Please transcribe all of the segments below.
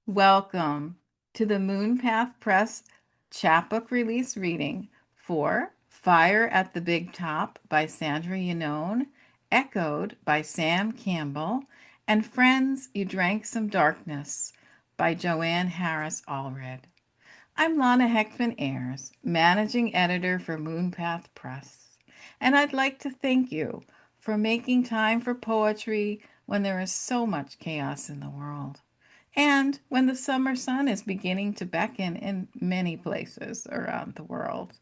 Welcome to the MoonPath Press Chapbook release reading for Fire at the Big Top by Sandra Yannone, echoed by Sam Campbell, and Friends, You Drank Some Darkness by Joanne Harris Allred. I'm Lana Heckman Ayers, Managing Editor for MoonPath Press, and I'd like to thank you for making time for poetry when there is so much chaos in the world. And when the summer sun is beginning to beckon in many places around the world,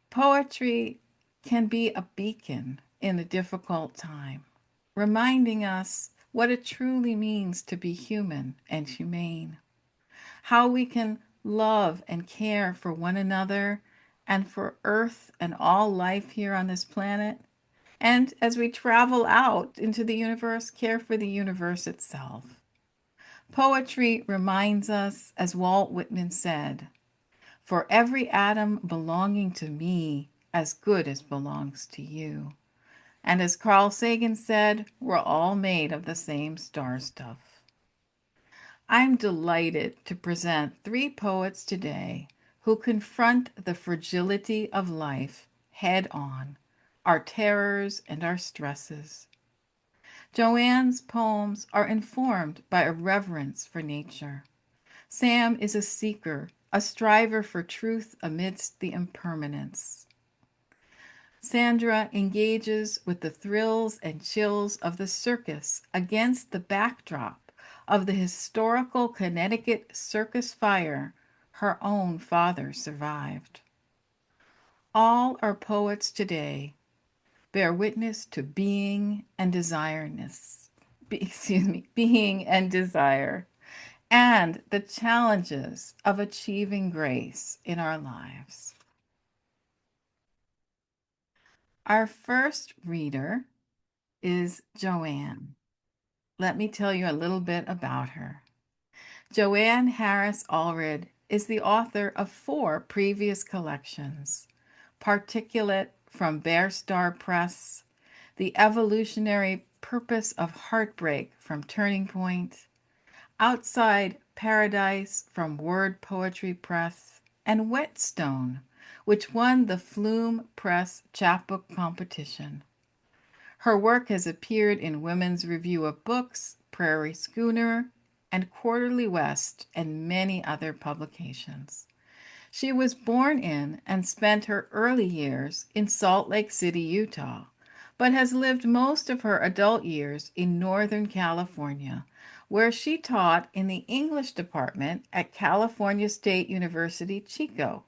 poetry can be a beacon in a difficult time, reminding us what it truly means to be human and humane, how we can love and care for one another and for Earth and all life here on this planet. And as we travel out into the universe, care for the universe itself. Poetry reminds us, as Walt Whitman said, for every atom belonging to me, as good as belongs to you. And as Carl Sagan said, we're all made of the same star stuff. I'm delighted to present three poets today who confront the fragility of life head on, our terrors and our stresses. Joanne's poems are informed by a reverence for nature. Sam is a seeker, a striver for truth amidst the impermanence. Sandra engages with the thrills and chills of the circus against the backdrop of the historical Connecticut circus fire her own father survived. All our poets today bear witness to being and being and desire, and the challenges of achieving grace in our lives. Our first reader is Joanne. Let me tell you a little bit about her. Joanne Harris Allred is the author of 4 previous collections: Particulate from Bear Star Press, The Evolutionary Purpose of Heartbreak from Turning Point, Outside Paradise from Word Poetry Press, and Whetstone, which won the Flume Press Chapbook competition. Her work has appeared in Women's Review of Books, Prairie Schooner, and Quarterly West, and many other publications. She was born in and spent her early years in Salt Lake City, Utah, but has lived most of her adult years in Northern California, where she taught in the English department at California State University, Chico.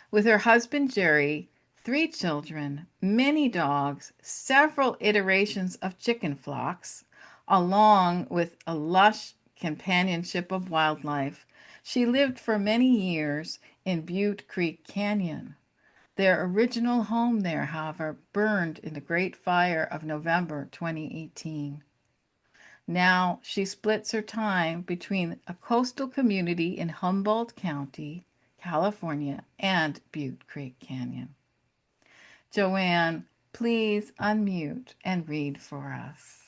With her husband Jerry, 3 children, many dogs, several iterations of chicken flocks, along with a lush companionship of wildlife, she lived for many years in Butte Creek Canyon. Their original home there, however, burned in the Great Fire of November 2018. Now she splits her time between a coastal community in Humboldt County, California, and Butte Creek Canyon. Joanne, please unmute and read for us.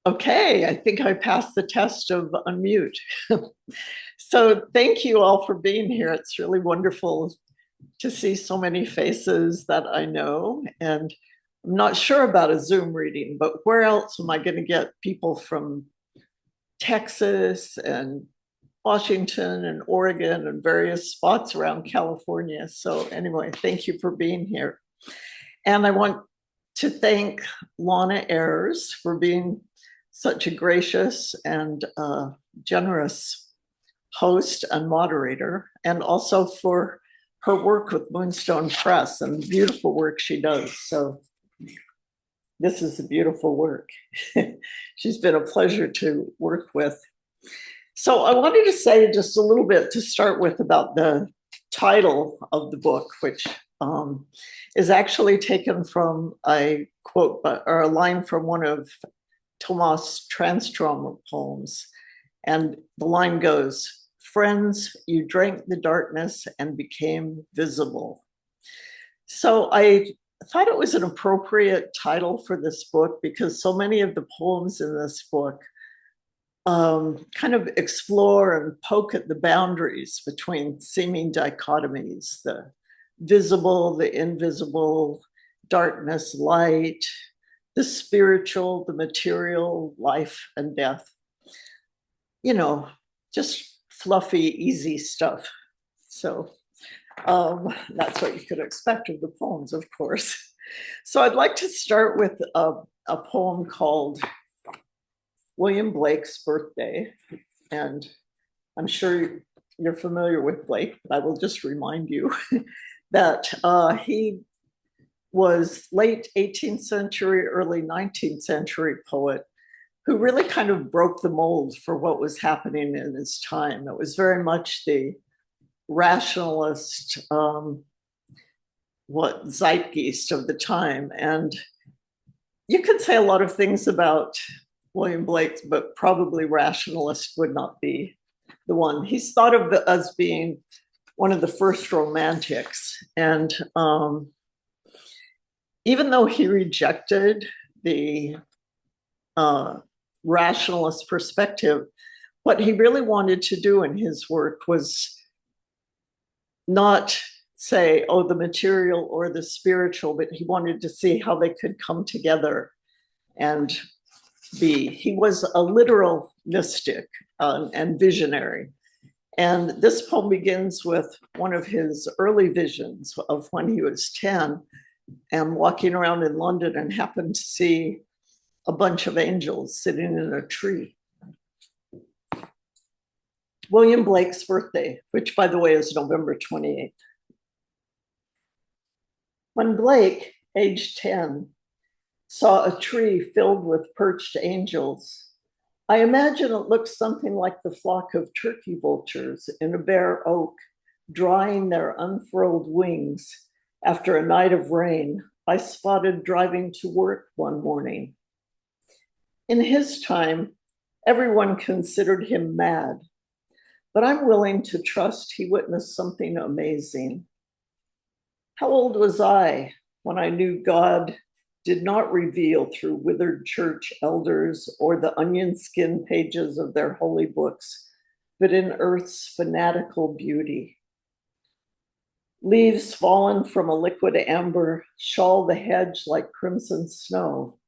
Okay, I think I passed the test of unmute. So thank you all for being here. It's really wonderful to see so many faces that I know. And I'm not sure about a Zoom reading, but where else am I going to get people from Texas and Washington and Oregon and various spots around California? So anyway, thank you for being here. And I want to thank Lana Ayers for being such a gracious and generous host and moderator, and also for her work with Moonstone Press and the beautiful work she does. So this is a beautiful work. She's been a pleasure to work with. So I wanted to say just a little bit to start with about the title of the book, which is actually taken from a quote or a line from one of Tomas Tranströmer poems. And the line goes, "Friends, you drank the darkness and became visible." So I thought it was an appropriate title for this book because so many of the poems in this book kind of explore and poke at the boundaries between seeming dichotomies, the visible, the invisible, darkness, light, the spiritual, the material, life and death. You know, just fluffy, easy stuff. So that's what you could expect of the poems, of course. So I'd like to start with a poem called William Blake's Birthday. And I'm sure you're familiar with Blake, but I will just remind you that he was late 18th century, early 19th century poet who really kind of broke the mold for what was happening in his time. It was very much the rationalist zeitgeist of the time. And you could say a lot of things about William Blake, but probably rationalist would not be the one. He's thought of as being one of the first romantics. And even though he rejected the rationalist perspective, what he really wanted to do in his work was not say, oh, the material or the spiritual, but he wanted to see how they could come together and be. He was a literal mystic and visionary. And this poem begins with one of his early visions of when he was 10 and walking around in London and happened to see a bunch of angels sitting in a tree. William Blake's Birthday, which, by the way, is November 28th. When Blake, aged 10, saw a tree filled with perched angels, I imagine it looked something like the flock of turkey vultures in a bare oak, drying their unfurled wings after a night of rain I spotted driving to work one morning. In his time, everyone considered him mad, but I'm willing to trust he witnessed something amazing. How old was I when I knew God did not reveal through withered church elders or the onion skin pages of their holy books, but in earth's fanatical beauty? Leaves fallen from a liquid amber shawl the hedge like crimson snow.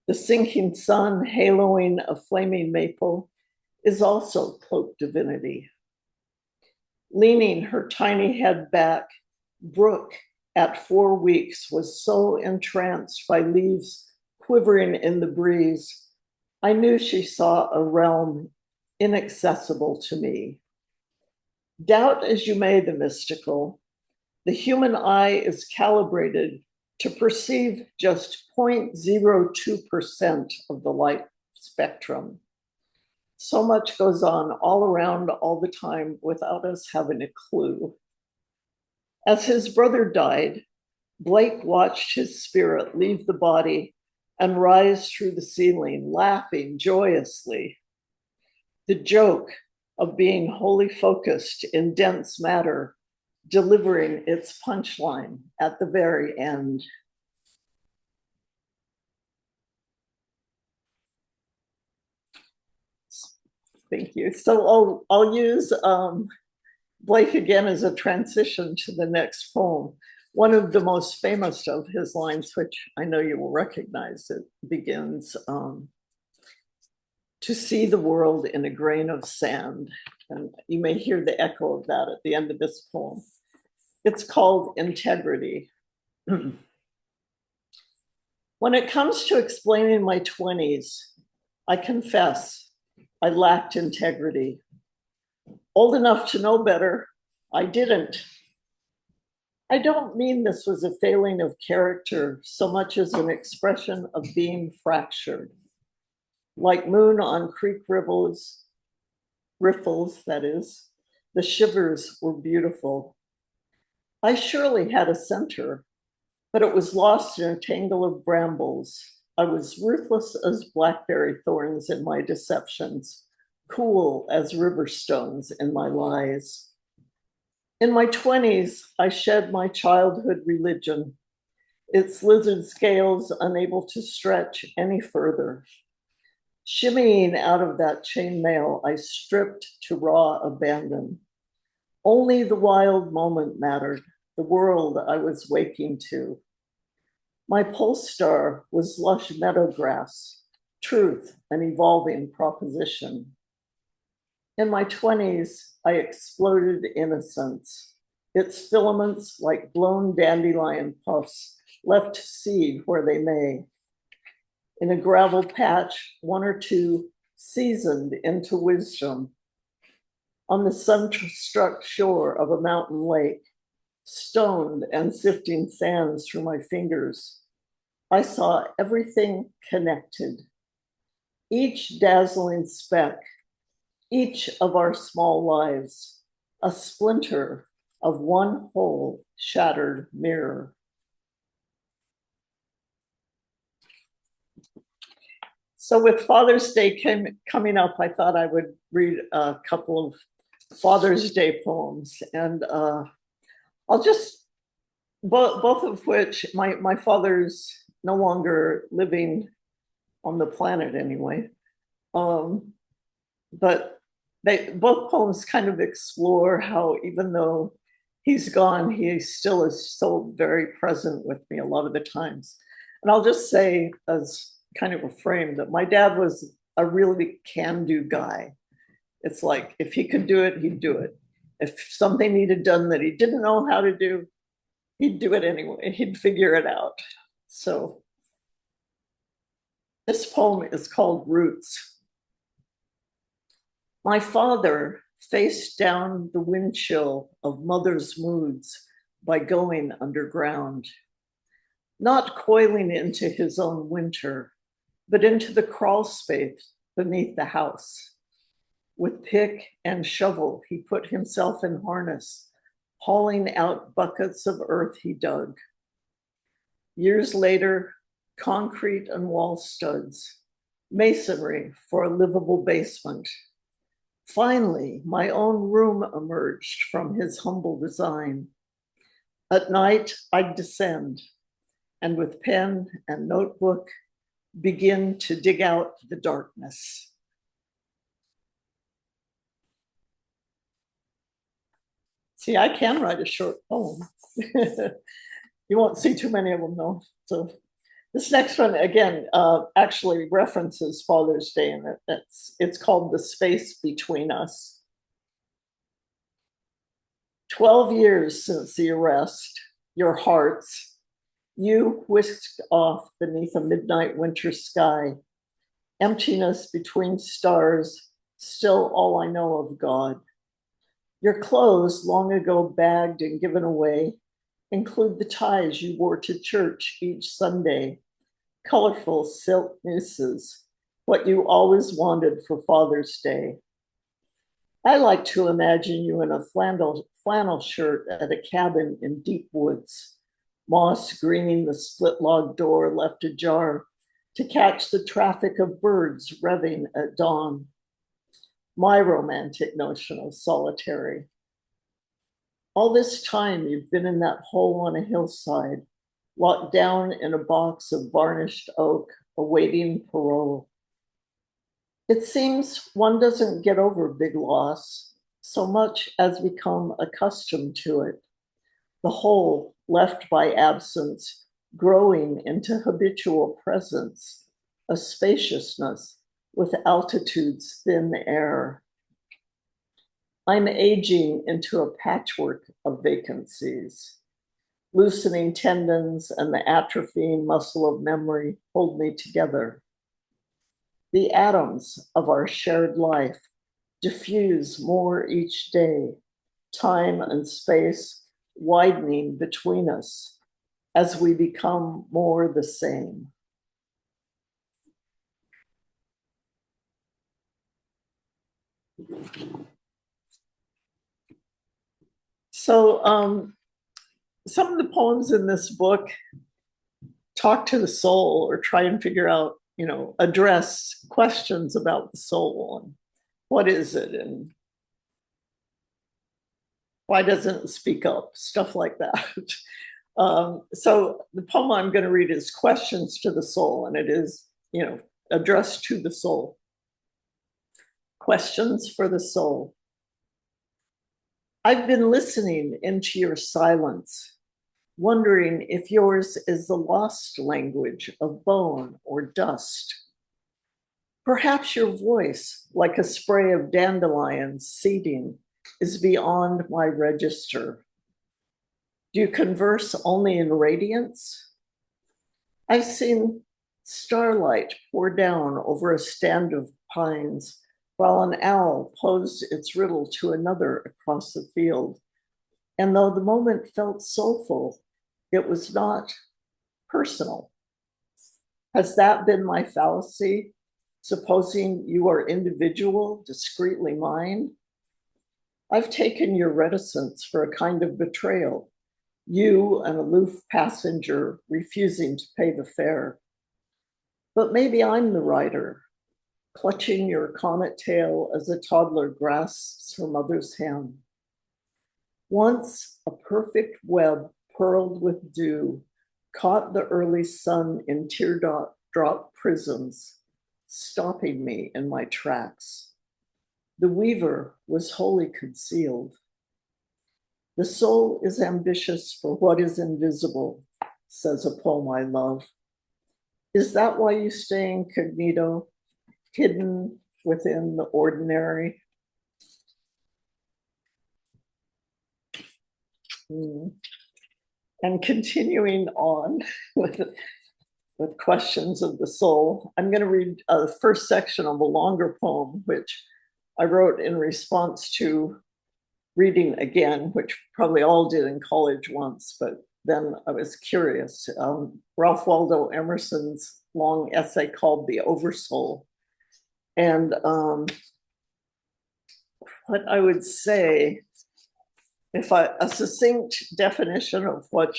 The sinking sun haloing a flaming maple is also cloaked divinity. Leaning her tiny head back, Brooke at 4 weeks was so entranced by leaves quivering in the breeze, I knew she saw a realm inaccessible to me. Doubt as you may the mystical, the human eye is calibrated to perceive just 0.02% of the light spectrum. So much goes on all around all the time without us having a clue. As his brother died, Blake watched his spirit leave the body and rise through the ceiling, laughing joyously. The joke of being wholly focused in dense matter, delivering its punchline at the very end. Thank you. So I'll use Blake again as a transition to the next poem. One of the most famous of his lines, which I know you will recognize, it begins, to see the world in a grain of sand. And you may hear the echo of that at the end of this poem. It's called Integrity. When it comes to explaining my 20s, I confess I lacked integrity. Old enough to know better, I didn't. I don't mean this was a failing of character so much as an expression of being fractured. Like moon on creek riffles, that is, the shivers were beautiful. I surely had a center, but it was lost in a tangle of brambles, I was ruthless as blackberry thorns in my deceptions, cool as river stones in my lies. In my 20s, I shed my childhood religion, its lizard scales unable to stretch any further. Shimmying out of that chainmail, I stripped to raw abandon. Only the wild moment mattered, the world I was waking to. My pole star was lush meadow grass, truth, an evolving proposition. In my 20s, I exploded innocence. Its filaments, like blown dandelion puffs, left seed where they may. In a gravel patch, one or two seasoned into wisdom. On the sun-struck shore of a mountain lake, stoned and sifting sands through my fingers, I saw everything connected. Each dazzling speck, each of our small lives, a splinter of one whole shattered mirror. So with Father's Day coming up, I thought I would read a couple of Father's Day poems. And I'll just, both of which, my father's no longer living on the planet anyway. But both poems kind of explore how even though he's gone, he still is so very present with me a lot of the times. And I'll just say as kind of a frame that my dad was a really can-do guy. It's like if he could do it, he'd do it. If something needed done that he didn't know how to do, he'd do it anyway. He'd figure it out. So this poem is called Roots. My father faced down the wind chill of mother's moods by going underground, not coiling into his own winter, but into the crawl space beneath the house. With pick and shovel, he put himself in harness, hauling out buckets of earth he dug. Years later, concrete and wall studs, masonry for a livable basement. Finally, my own room emerged from his humble design. At night, I'd descend and with pen and notebook, begin to dig out the darkness. See, I can write a short poem. You won't see too many of them though. So this next one, again, actually references Father's Day, and it's called The Space Between Us. 12 years since the arrest, your hearts, you whisked off beneath a midnight winter sky, emptiness between stars, still all I know of God. Your clothes, long ago bagged and given away, include the ties you wore to church each Sunday, colorful silk nooses, what you always wanted for Father's Day. I like to imagine you in a flannel shirt at a cabin in deep woods, moss greening the split log door left ajar to catch the traffic of birds revving at dawn. My romantic notion of solitary. All this time you've been in that hole on a hillside, locked down in a box of varnished oak, awaiting parole. It seems one doesn't get over big loss so much as become accustomed to it. The hole left by absence growing into habitual presence, a spaciousness with altitude's thin air. I'm aging into a patchwork of vacancies. Loosening tendons and the atrophying muscle of memory hold me together. The atoms of our shared life diffuse more each day, time and space widening between us as we become more the same. So some of the poems in this book talk to the soul or try and figure out, address questions about the soul and what is it and why doesn't it speak up, stuff like that. So the poem I'm going to read is Questions to the Soul, and it is, addressed to the soul. Questions for the soul. I've been listening into your silence, wondering if yours is the lost language of bone or dust. Perhaps your voice, like a spray of dandelions seeding, is beyond my register. Do you converse only in radiance? I've seen starlight pour down over a stand of pines while an owl posed its riddle to another across the field. And though the moment felt soulful, it was not personal. Has that been my fallacy? Supposing you are individual, discreetly mine? I've taken your reticence for a kind of betrayal, you, an aloof passenger, refusing to pay the fare. But maybe I'm the writer, clutching your comet tail as a toddler grasps her mother's hand. Once a perfect web pearled with dew caught the early sun in teardrop prisms, stopping me in my tracks. The weaver was wholly concealed. The soul is ambitious for what is invisible, says a poem I love. Is that why you stay incognito, hidden within the ordinary? And continuing on with questions of the soul, I'm going to read the first section of a longer poem, which I wrote in response to reading again, which probably all did in college once, but then I was curious. Ralph Waldo Emerson's long essay called The Oversoul. And what I would say, a succinct definition of what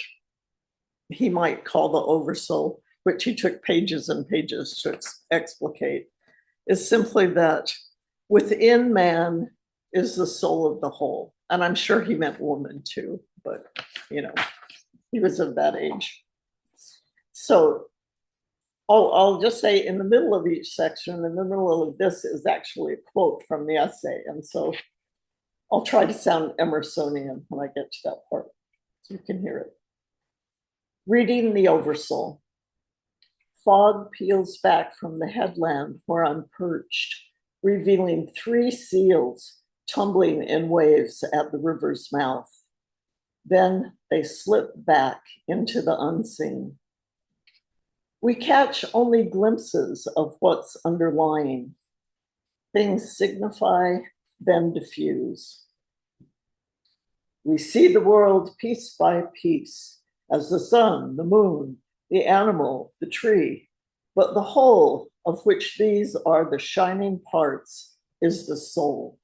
he might call the oversoul, which he took pages and pages to explicate, is simply that within man is the soul of the whole. And I'm sure he meant woman too, but he was of that age. So I'll just say in the middle of each section, in the middle of this is actually a quote from the essay. And so I'll try to sound Emersonian when I get to that part so you can hear it. Reading the Oversoul. Fog peels back from the headland where I'm perched, revealing 3 seals tumbling in waves at the river's mouth. Then they slip back into the unseen. We catch only glimpses of what's underlying. Things signify, then diffuse. We see the world piece by piece, as the sun, the moon, the animal, the tree, but the whole of which these are the shining parts is the soul.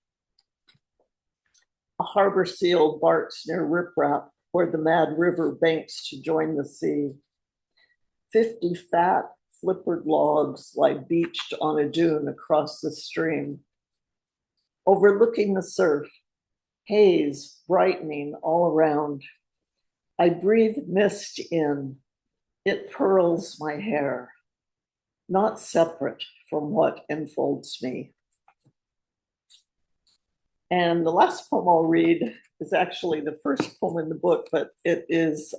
A harbor seal barks near riprap where the mad river banks to join the sea. 50 fat, flippered logs lie beached on a dune across the stream. Overlooking the surf, haze brightening all around. I breathe mist in. It pearls my hair, not separate from what enfolds me. And the last poem I'll read is actually the first poem in the book, but it is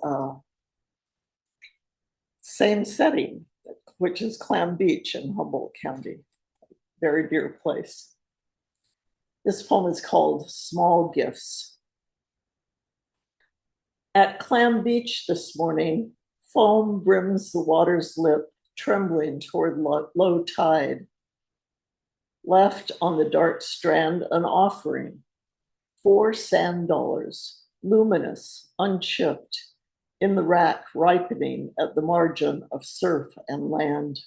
same setting, which is Clam Beach in Humboldt County, very dear place. This poem is called Small Gifts. At Clam Beach this morning, foam brims the water's lip, trembling toward low tide. Left on the dark strand an offering, 4 sand dollars, luminous, unchipped, in the rack ripening at the margin of surf and land.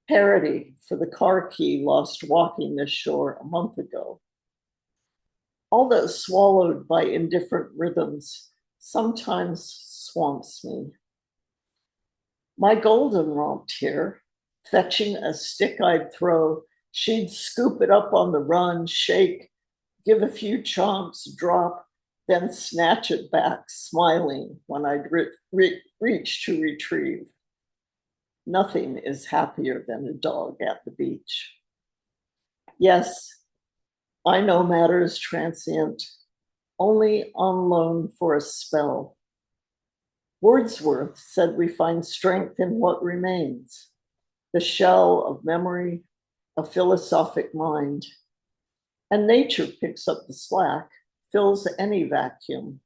Parody for the car key lost walking this shore a month ago. All that swallowed by indifferent rhythms sometimes swamps me. My golden romped here, fetching a stick I'd throw. She'd scoop it up on the run, shake, give a few chomps, drop, then snatch it back, smiling when I'd reach to retrieve. Nothing is happier than a dog at the beach. Yes, I know matter is transient, only on loan for a spell. Wordsworth said we find strength in what remains, the shell of memory, a philosophic mind. And nature picks up the slack, fills any vacuum,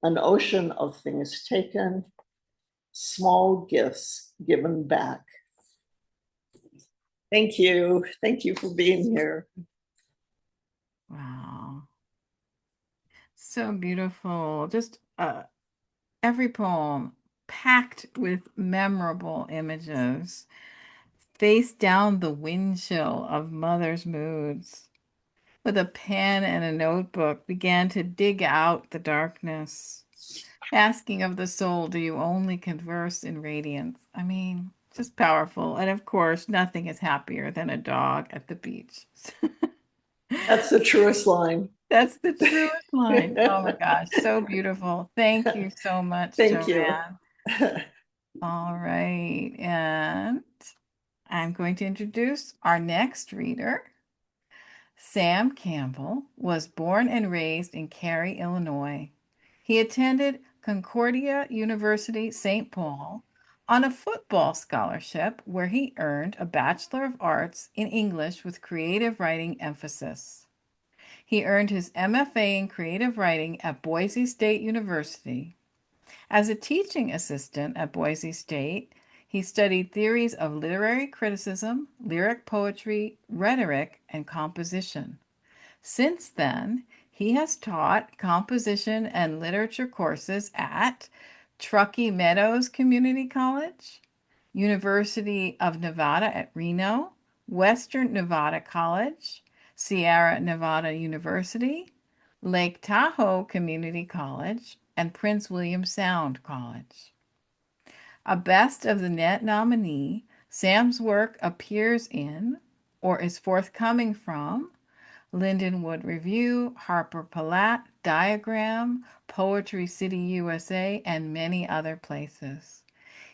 an ocean of things taken, small gifts given back. Thank you. Thank you for being here. Wow. So beautiful. Just every poem packed with memorable images. Face down the wind chill of mother's moods. With a pen and a notebook, began to dig out the darkness. Asking of the soul, do you only converse in radiance? I mean, just powerful. And of course, nothing is happier than a dog at the beach. That's the truest line. That's the truest line. Oh my gosh, so beautiful. Thank you so much, Thank you. Joanne. All right, and I'm going to introduce our next reader. Sam Campbell was born and raised in Cary, Illinois. He attended Concordia University, St. Paul, on a football scholarship where he earned a Bachelor of Arts in English with creative writing emphasis. He earned his MFA in creative writing at Boise State University. As a teaching assistant at Boise State, he studied theories of literary criticism, lyric poetry, rhetoric, and composition. Since then, he has taught composition and literature courses at Truckee Meadows Community College, University of Nevada at Reno, Western Nevada College, Sierra Nevada University, Lake Tahoe Community College, and Prince William Sound College. A Best of the Net nominee, Sam's work appears in or is forthcoming from Lindenwood Review, Harper Palat, Diagram, Poetry City USA, and many other places.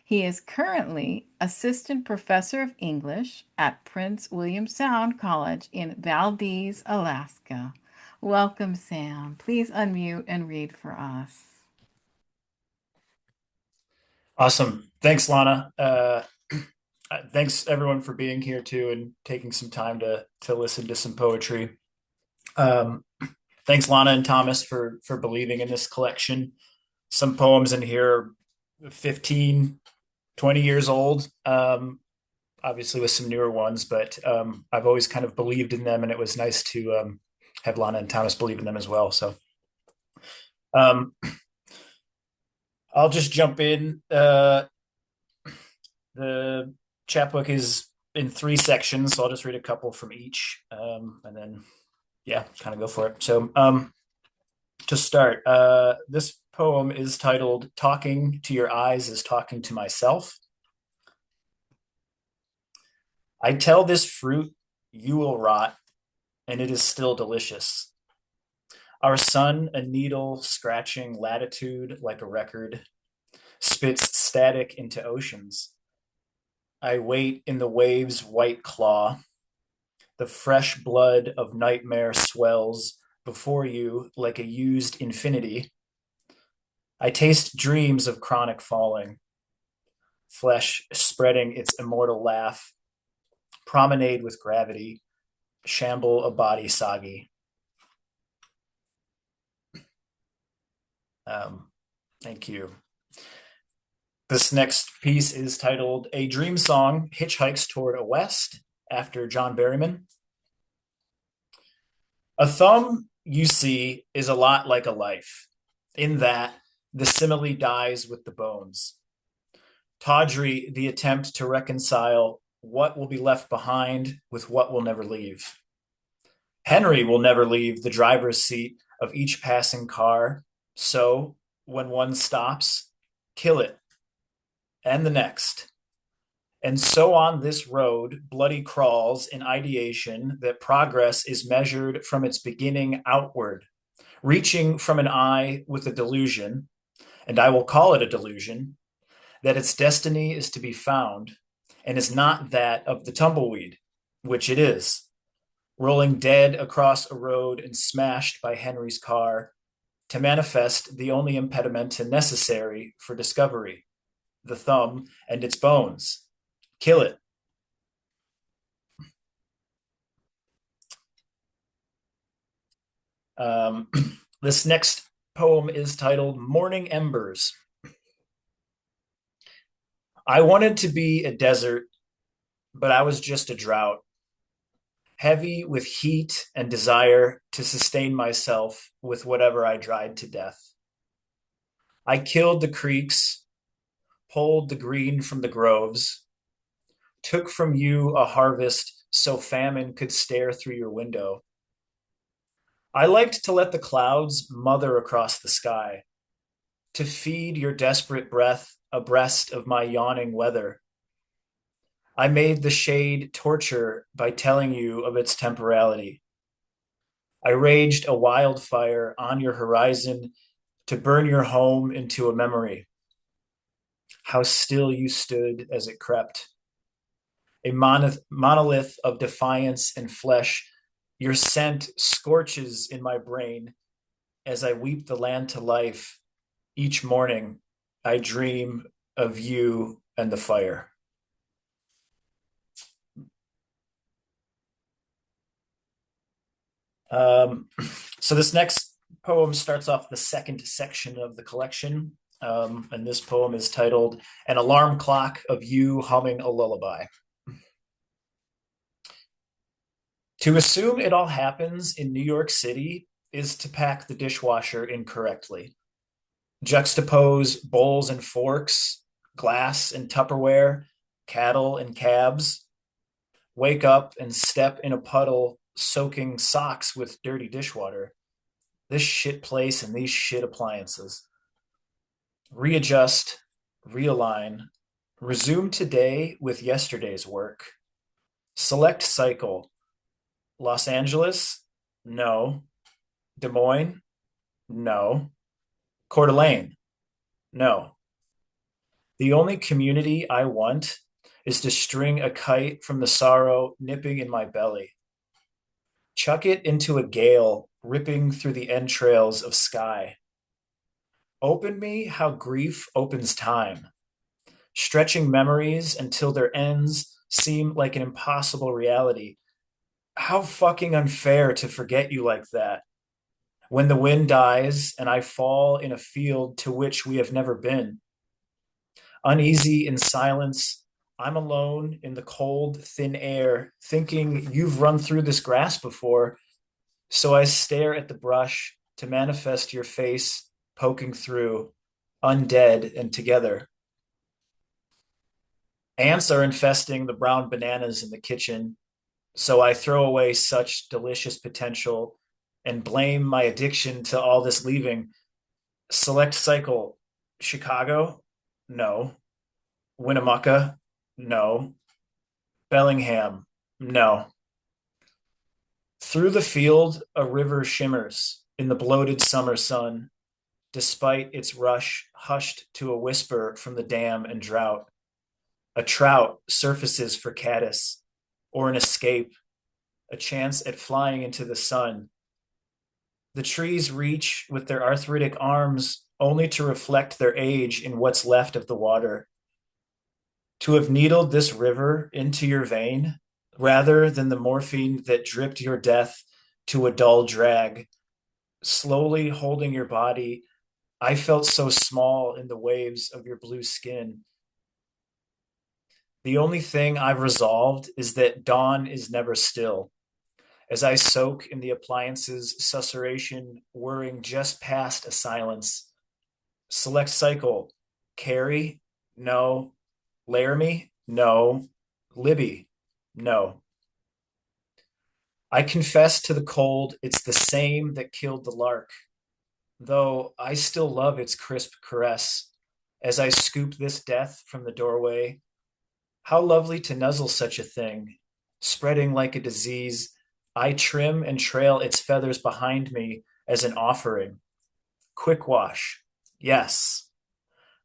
He is currently Assistant Professor of English at Prince William Sound College in Valdez, Alaska. Welcome, Sam. Please unmute and read for us. Awesome. Thanks, Lana. Thanks everyone for being here too and taking some time to listen to some poetry. Thanks, Lana and Thomas, for believing in this collection. Some poems in here are 15, 20 years old, obviously with some newer ones, but I've always kind of believed in them, and it was nice to have Lana and Thomas believe in them as well. So I'll just jump in. The chapbook is in 3 sections, so I'll just read a couple from each, and then kind of go for it. So to start, this poem is titled "Talking to Your Eyes is Talking to Myself." I tell this fruit you will rot, and it is still delicious. Our sun, a needle scratching latitude like a record, spits static into oceans. I wait in the wave's white claw. The fresh blood of nightmare swells before you like a used infinity. I taste dreams of chronic falling, flesh spreading its immortal laugh, promenade with gravity, shamble a body soggy. Thank you. This next piece is titled A Dream Song Hitchhikes Toward a West, after John Berryman. A thumb, you see, is a lot like a life, in that the simile dies with the bones. Tawdry, the attempt to reconcile what will be left behind with what will never leave. Henry will never leave the driver's seat of each passing car, so when one stops, kill it. and the next. And so on this road, bloody crawls in ideation that progress is measured from its beginning outward, reaching from an eye with a delusion, and I will call it a delusion, that its destiny is to be found and is not that of the tumbleweed, which it is, rolling dead across a road and smashed by Henry's car to manifest the only impediment necessary for discovery, the thumb and its bones. Kill it. This next poem is titled Morning Embers. I wanted to be a desert, but I was just a drought, heavy with heat and desire to sustain myself with whatever I dried to death. I killed the creeks, pulled the green from the groves, took from you a harvest so famine could stare through your window. I liked to let the clouds mother across the sky, to feed your desperate breath abreast of my yawning weather. I made the shade torture by telling you of its temporality. I raged a wildfire on your horizon to burn your home into a memory. How still you stood as it crept. A monolith of defiance and flesh, your scent scorches in my brain as I weep the land to life. Each morning, I dream of you and the fire. So this next poem starts off the second section of the collection. And this poem is titled An Alarm Clock of You Humming a Lullaby. To assume it all happens in New York City is to pack the dishwasher incorrectly. Juxtapose bowls and forks, glass and Tupperware, cattle and cabs. Wake up and step in a puddle, soaking socks with dirty dishwater. This shit place and these shit appliances. Readjust, realign, resume today with yesterday's work. Select cycle. Los Angeles? No. Des Moines? No. Coeur d'Alene? No. The only community I want is to string a kite from the sorrow nipping in my belly. Chuck it into a gale ripping through the entrails of sky. Open me how grief opens time, stretching memories until their ends seem like an impossible reality. How fucking unfair to forget you like that. When the wind dies and I fall in a field to which we have never been. Uneasy in silence, I'm alone in the cold, thin air, thinking you've run through this grass before. So I stare at the brush to manifest your face poking through, undead and together. Ants are infesting the brown bananas in the kitchen, so I throw away such delicious potential and blame my addiction to all this leaving. Select cycle. Chicago? No. Winnemucca? No. Bellingham? No. Through the field, a river shimmers in the bloated summer sun, despite its rush hushed to a whisper from the dam and drought. A trout surfaces for caddis, or an escape, a chance at flying into the sun. The trees reach with their arthritic arms only to reflect their age in what's left of the water. To have needled this river into your vein, rather than the morphine that dripped your death to a dull drag, slowly holding your body, I felt so small in the waves of your blue skin. The only thing I've resolved is that dawn is never still. As I soak in the appliance's susurration, whirring just past a silence. Select cycle. Carrie? No. Laramie? No. Libby? No. I confess to the cold, it's the same that killed the lark, though I still love its crisp caress as I scoop this death from the doorway. How lovely to nuzzle such a thing, spreading like a disease. I trim and trail its feathers behind me as an offering. Quick wash, yes,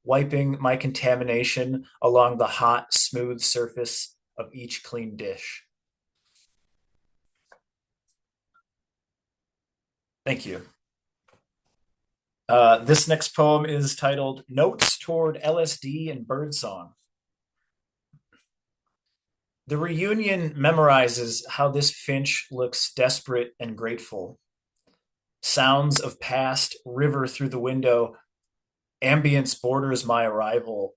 wiping my contamination along the hot, smooth surface of each clean dish. Thank you. This next poem is titled Notes Toward LSD and Birdsong. The reunion memorizes how this finch looks desperate and grateful. Sounds of past river through the window. Ambience borders my arrival.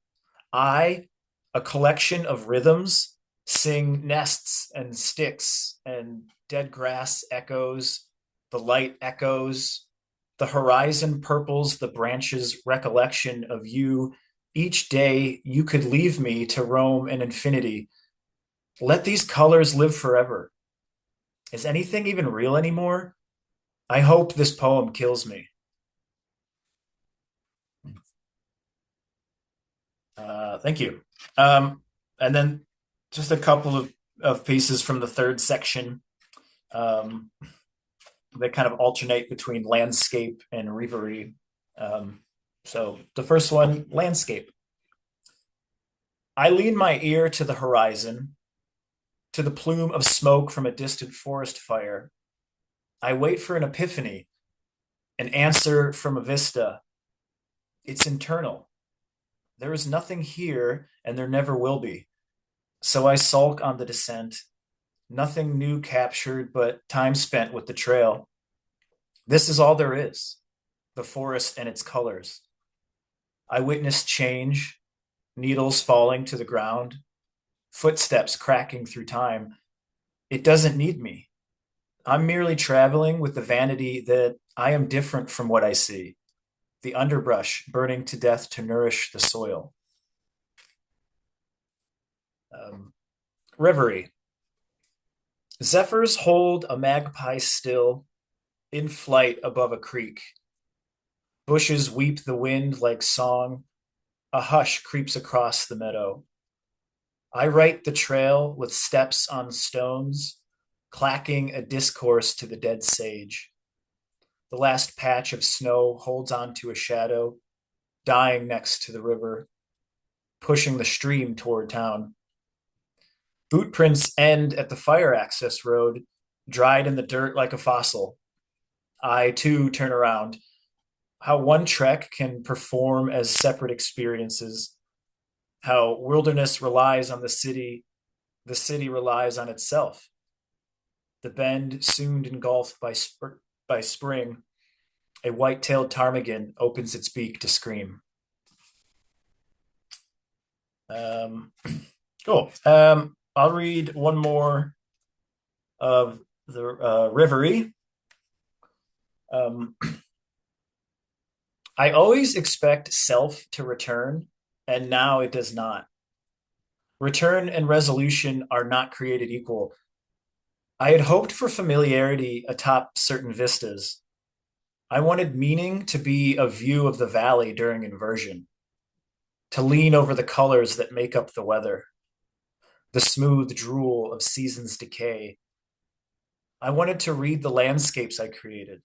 I, a collection of rhythms, sing nests and sticks and dead grass echoes, the light echoes, the horizon purples the branches' recollection of you. Each day you could leave me to roam an infinity. Let these colors live forever. Is anything even real anymore? I hope this poem kills me. Thank you. And then just a couple of pieces from the third section um, that kind of alternate between landscape and reverie. So the first one, landscape. I lean my ear to the horizon, to the plume of smoke from a distant forest fire. I wait for an epiphany, an answer from a vista. It's internal. There is nothing here, and there never will be. So I sulk on the descent. Nothing new captured, but time spent with the trail. This is all there is, the forest and its colors. I witness change, needles falling to the ground, footsteps cracking through time. It doesn't need me. I'm merely traveling with the vanity that I am different from what I see, the underbrush burning to death to nourish the soil. Reverie. Zephyrs hold a magpie still, in flight above a creek. Bushes weep the wind like song. A hush creeps across the meadow. I write the trail with steps on stones, clacking a discourse to the dead sage. The last patch of snow holds on to a shadow, dying next to the river, pushing the stream toward town. Boot prints end at the fire access road, dried in the dirt like a fossil. I, too, turn around. How one trek can perform as separate experiences. How wilderness relies on the city relies on itself. The bend soon engulfed by spring, a white-tailed ptarmigan opens its beak to scream. Cool. I'll read one more of the Reverie. I always expect self to return, and now it does not. Return and resolution are not created equal. I had hoped for familiarity atop certain vistas. I wanted meaning to be a view of the valley during inversion, to lean over the colors that make up the weather, the smooth drool of season's decay. I wanted to read the landscapes I created.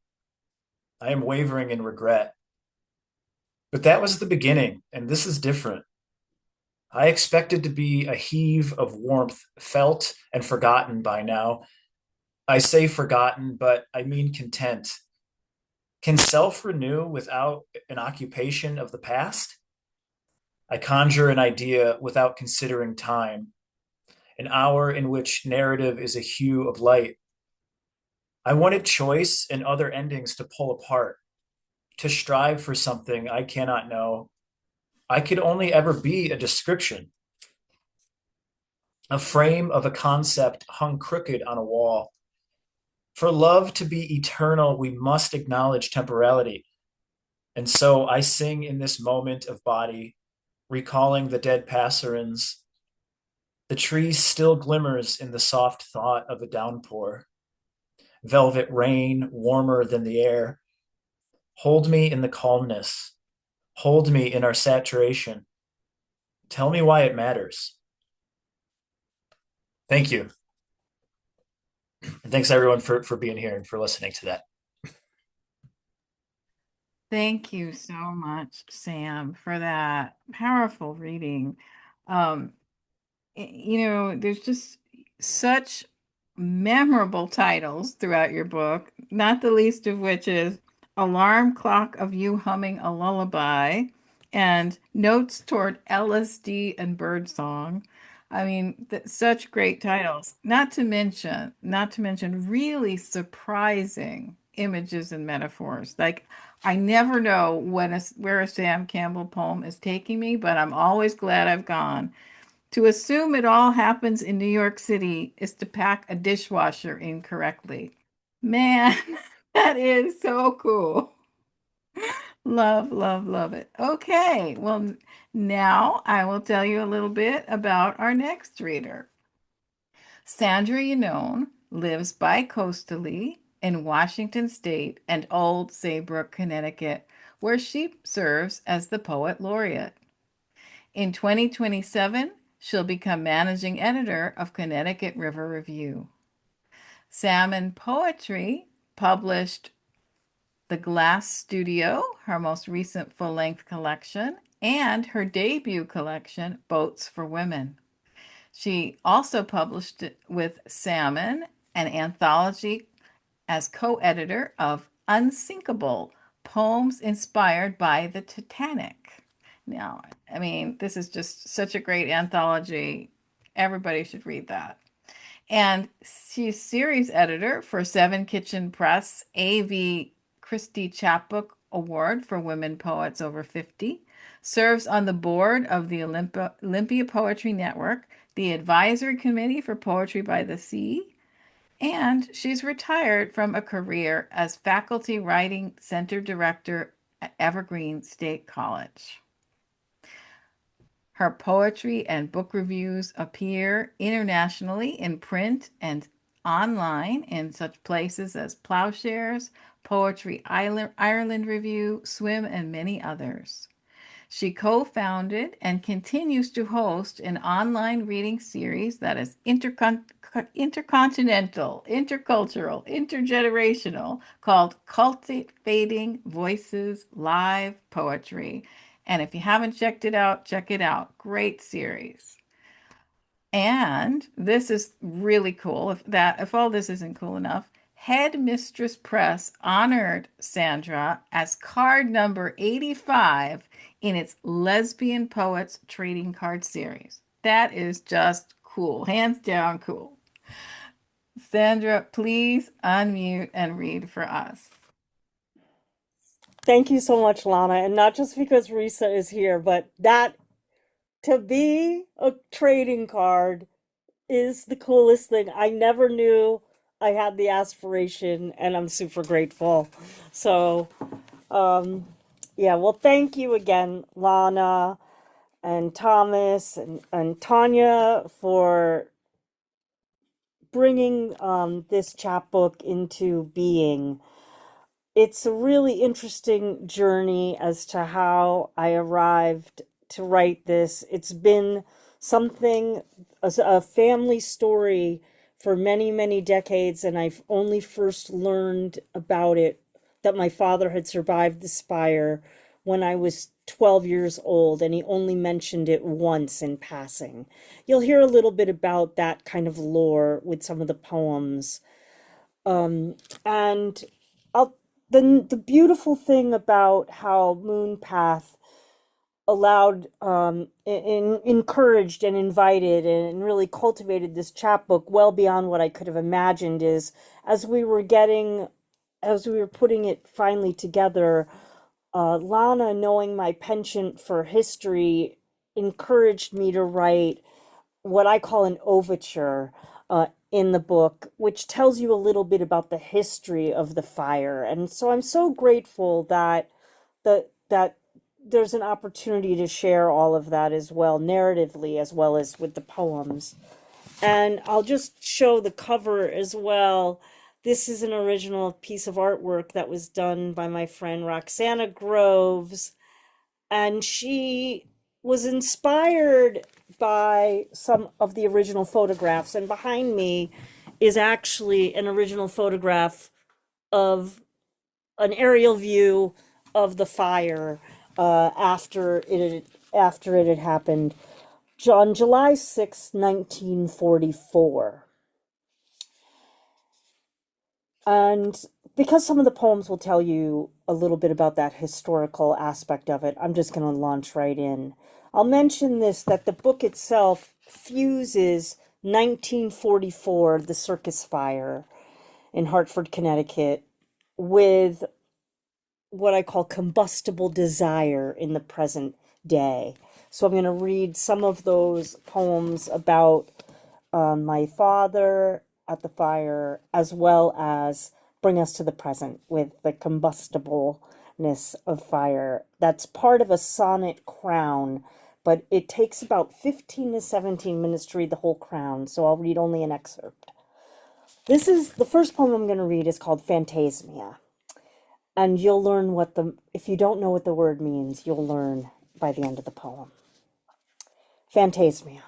I am wavering in regret. But that was the beginning, and this is different. I expected to be a heave of warmth felt and forgotten by now. I say forgotten, but I mean content. Can self renew without an occupation of the past? I conjure an idea without considering time, an hour in which narrative is a hue of light. I wanted choice and other endings to pull apart, to strive for something I cannot know. I could only ever be a description, a frame of a concept hung crooked on a wall. For love to be eternal, we must acknowledge temporality. And so I sing in this moment of body, recalling the dead passerines. The tree still glimmers in the soft thought of a downpour. Velvet rain, warmer than the air. Hold me in the calmness. Hold me in our saturation. Tell me why it matters. Thank you. And thanks everyone for being here and for listening to that. Thank you so much, Sam, for that powerful reading. Um, there's just such memorable titles throughout your book, not the least of which is Alarm Clock of You Humming a Lullaby and Notes Toward LSD and Birdsong. I mean, such great titles. Not to mention really surprising images and metaphors. Like I never know where a Sam Campbell poem is taking me, but I'm always glad I've gone. To assume it all happens in New York City is to pack a dishwasher incorrectly. Man, that is so cool. Love, love, love it. Okay, well, now I will tell you a little bit about our next reader. Sandra Yannone lives bi-coastally in Washington State and Old Saybrook, Connecticut, where she serves as the poet laureate. In 2027, she'll become managing editor of Connecticut River Review. Salmon Poetry published The Glass Studio, her most recent full length collection, and her debut collection, Boats for Women. She also published with Salmon an anthology as co editor of Unsinkable Poems Inspired by the Titanic. Now, I mean, this is just such a great anthology. Everybody should read that. And she's series editor for Seven Kitchen Press AV Christie Chapbook Award for Women Poets Over 50, serves on the board of the Olympia Poetry Network, the Advisory Committee for Poetry by the Sea, and she's retired from a career as Faculty Writing Center Director at Evergreen State College. Her poetry and book reviews appear internationally in print and online in such places as Plowshares, Poetry Ireland Review, Swim, and many others. She co-founded and continues to host an online reading series that is intercontinental, intercultural, intergenerational called Cultivating Voices Live Poetry. And if you haven't checked it out, check it out. Great series. And this is really cool. If all this isn't cool enough, Headmistress Press honored Sandra as card number 85 in its Lesbian Poets Trading Card Series. That is just cool. Hands down cool. Sandra, please unmute and read for us. Thank you so much, Lana. And not just because Risa is here, but that to be a trading card is the coolest thing. I never knew I had the aspiration, and I'm super grateful. So, yeah, well, thank you again, Lana and Thomas and Tanya for bringing this chapbook into being. It's a really interesting journey as to how I arrived to write this. It's been something, a family story for many, many decades, and I've only first learned about it that my father had survived the fire when I was 12 years old, and he only mentioned it once in passing. You'll hear a little bit about that kind of lore with some of the poems. And I'll, the beautiful thing about how MoonPath allowed, encouraged and invited and really cultivated this chapbook well beyond what I could have imagined is as we were putting it finally together, Lana, knowing my penchant for history, encouraged me to write what I call an overture in the book, which tells you a little bit about the history of the fire. And so I'm so grateful that there's an opportunity to share all of that as well, narratively, as well as with the poems. And I'll just show the cover as well. This is an original piece of artwork that was done by my friend Roxana Groves. and she was inspired by some of the original photographs. And behind me is actually an original photograph of an aerial view of the fire after it had happened on July 6th, 1944. And because some of the poems will tell you a little bit about that historical aspect of it, I'm just going to launch right in. I'll mention this, that the book itself fuses 1944, the circus fire in Hartford, Connecticut, with what I call combustible desire in the present day. So I'm going to read some of those poems about my father at the fire, as well as bring us to the present with the combustibleness of fire. That's part of a sonnet crown, but it takes about 15 to 17 minutes to read the whole crown, so I'll read only an excerpt. This is the first poem I'm going to read is called Phantasmia. And you'll learn if you don't know what the word means, you'll learn by the end of the poem. Phantasmia.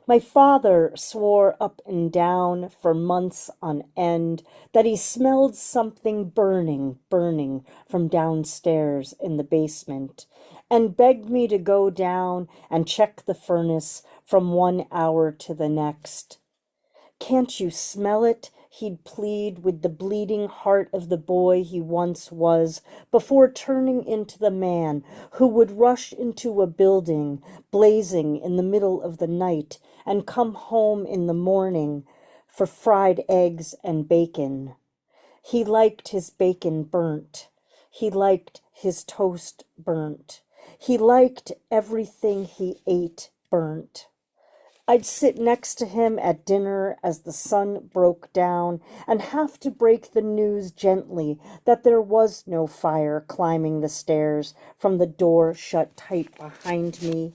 My father swore up and down for months on end that he smelled something burning from downstairs in the basement, and begged me to go down and check the furnace from 1 hour to the next. Can't you smell it? He'd plead with the bleeding heart of the boy he once was, before turning into the man who would rush into a building blazing in the middle of the night and come home in the morning for fried eggs and bacon. He liked his bacon burnt. He liked his toast burnt. He liked everything he ate burnt. I'd sit next to him at dinner as the sun broke down and have to break the news gently that there was no fire climbing the stairs from the door shut tight behind me.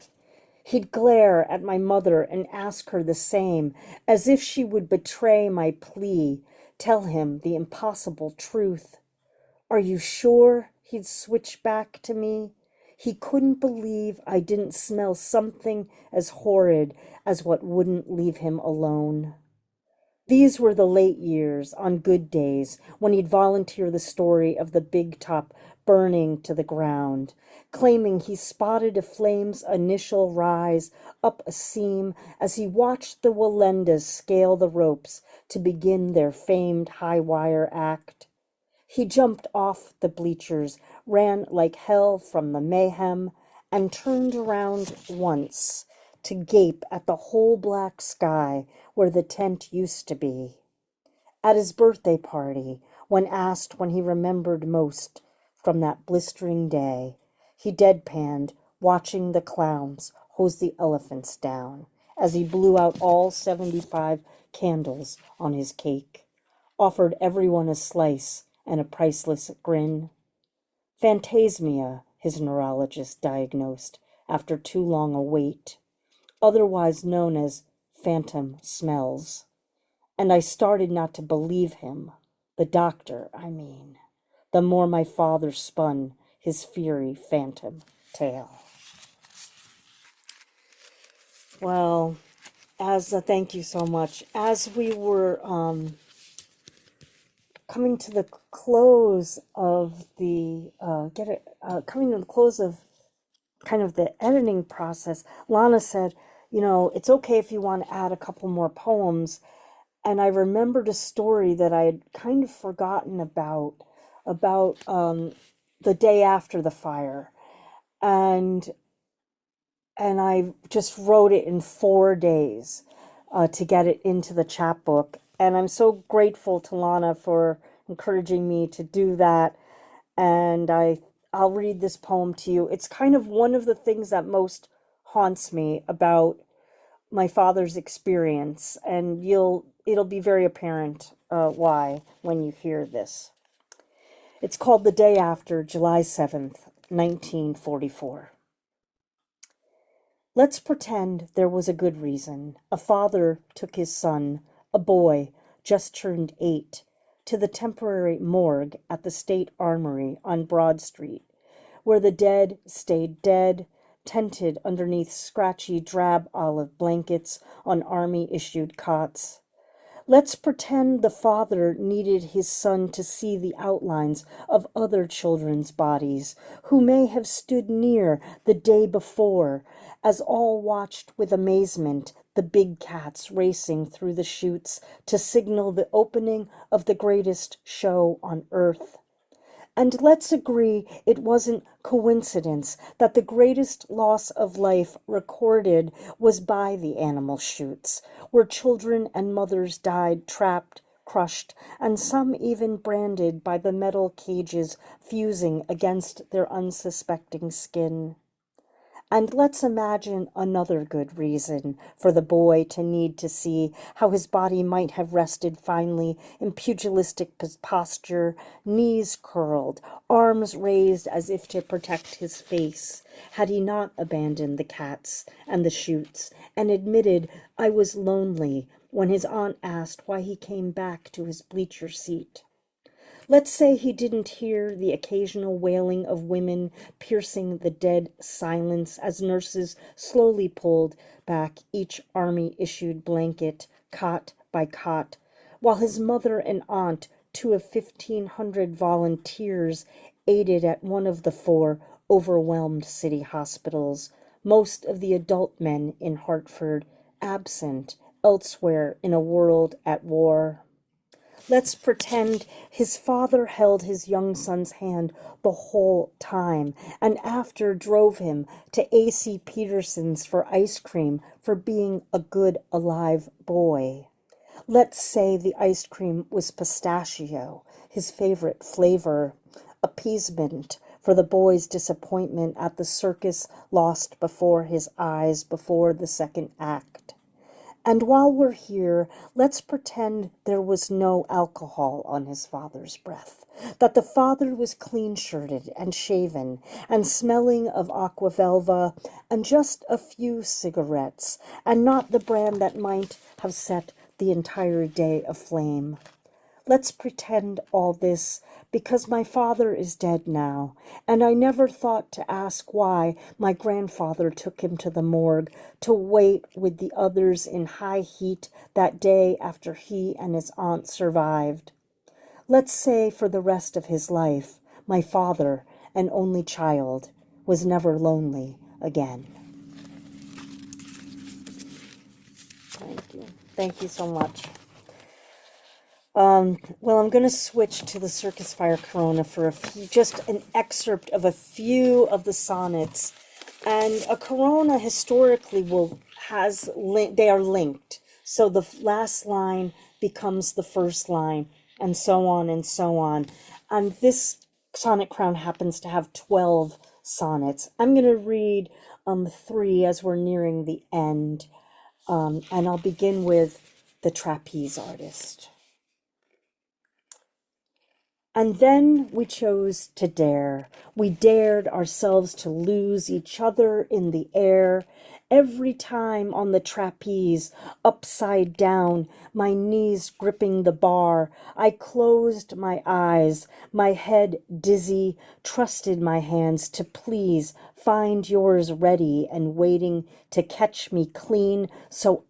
He'd glare at my mother and ask her the same, as if she would betray my plea, tell him the impossible truth. Are you sure? He'd switch back to me. He couldn't believe I didn't smell something as horrid as what wouldn't leave him alone. These were the late years, on good days, when he'd volunteer the story of the big top burning to the ground, claiming he spotted a flame's initial rise up a seam as he watched the Wallendas scale the ropes to begin their famed high wire act. He jumped off the bleachers, ran like hell from the mayhem, and turned around once to gape at the whole black sky where the tent used to be. At his birthday party, when asked when he remembered most from that blistering day, he deadpanned, watching the clowns hose the elephants down as he blew out all 75 candles on his cake, offered everyone a slice and a priceless grin. Phantasmia, his neurologist diagnosed after too long a wait, otherwise known as phantom smells. And I started not to believe him, the doctor, I mean, the more my father spun his fiery phantom tale. Well, thank you so much. As we were coming to the close of coming to the close of kind of the editing process, Lana said, it's okay if you want to add a couple more poems. And I remembered a story that I had kind of forgotten about the day after the fire. And I just wrote it in 4 days to get it into the chapbook. And I'm so grateful to Lana for encouraging me to do that. And I'll read this poem to you. It's kind of one of the things that most haunts me about my father's experience, and it'll be very apparent why when you hear this. It's called The Day After, July 7th, 1944. Let's pretend there was a good reason. A father took his son, a boy just turned 8, to the temporary morgue at the State Armory on Broad Street, where the dead stayed dead, tented underneath scratchy drab olive blankets on army-issued cots. Let's pretend the father needed his son to see the outlines of other children's bodies who may have stood near the day before, as all watched with amazement the big cats racing through the chutes to signal the opening of the greatest show on earth. And let's agree it wasn't coincidence that the greatest loss of life recorded was by the animal chutes, where children and mothers died trapped, crushed, and some even branded by the metal cages fusing against their unsuspecting skin. And let's imagine another good reason for the boy to need to see how his body might have rested finally in pugilistic posture, knees curled, arms raised as if to protect his face, had he not abandoned the cats and the chutes and admitted I was lonely when his aunt asked why he came back to his bleacher seat. Let's say he didn't hear the occasional wailing of women piercing the dead silence as nurses slowly pulled back each army-issued blanket, cot by cot, while his mother and aunt, two of 1,500 volunteers, aided at one of the 4 overwhelmed city hospitals, most of the adult men in Hartford absent elsewhere in a world at war. Let's pretend his father held his young son's hand the whole time and after drove him to A.C. Peterson's for ice cream for being a good alive boy. Let's say the ice cream was pistachio, his favorite flavor, appeasement for the boy's disappointment at the circus lost before his eyes before the second act. And while we're here, let's pretend there was no alcohol on his father's breath, that the father was clean-shirted and shaven and smelling of aquavelva and just a few cigarettes, and not the brand that might have set the entire day aflame. Let's pretend all this because my father is dead now, and I never thought to ask why my grandfather took him to the morgue to wait with the others in high heat that day after he and his aunt survived. Let's say for the rest of his life, my father, an only child, was never lonely again. Thank you. Thank you so much. Well, I'm going to switch to the Circus Fire Corona for just an excerpt of a few of the sonnets. And a Corona historically they are linked. So the last line becomes the first line, and so on and so on. And this sonnet crown happens to have 12 sonnets. I'm going to read 3 as we're nearing the end. And I'll begin with The Trapeze Artist. And then we chose to dare. We dared ourselves to lose each other in the air. Every time on the trapeze, upside down, my knees gripping the bar, I closed my eyes, my head dizzy, trusted my hands to please find yours ready and waiting to catch me clean so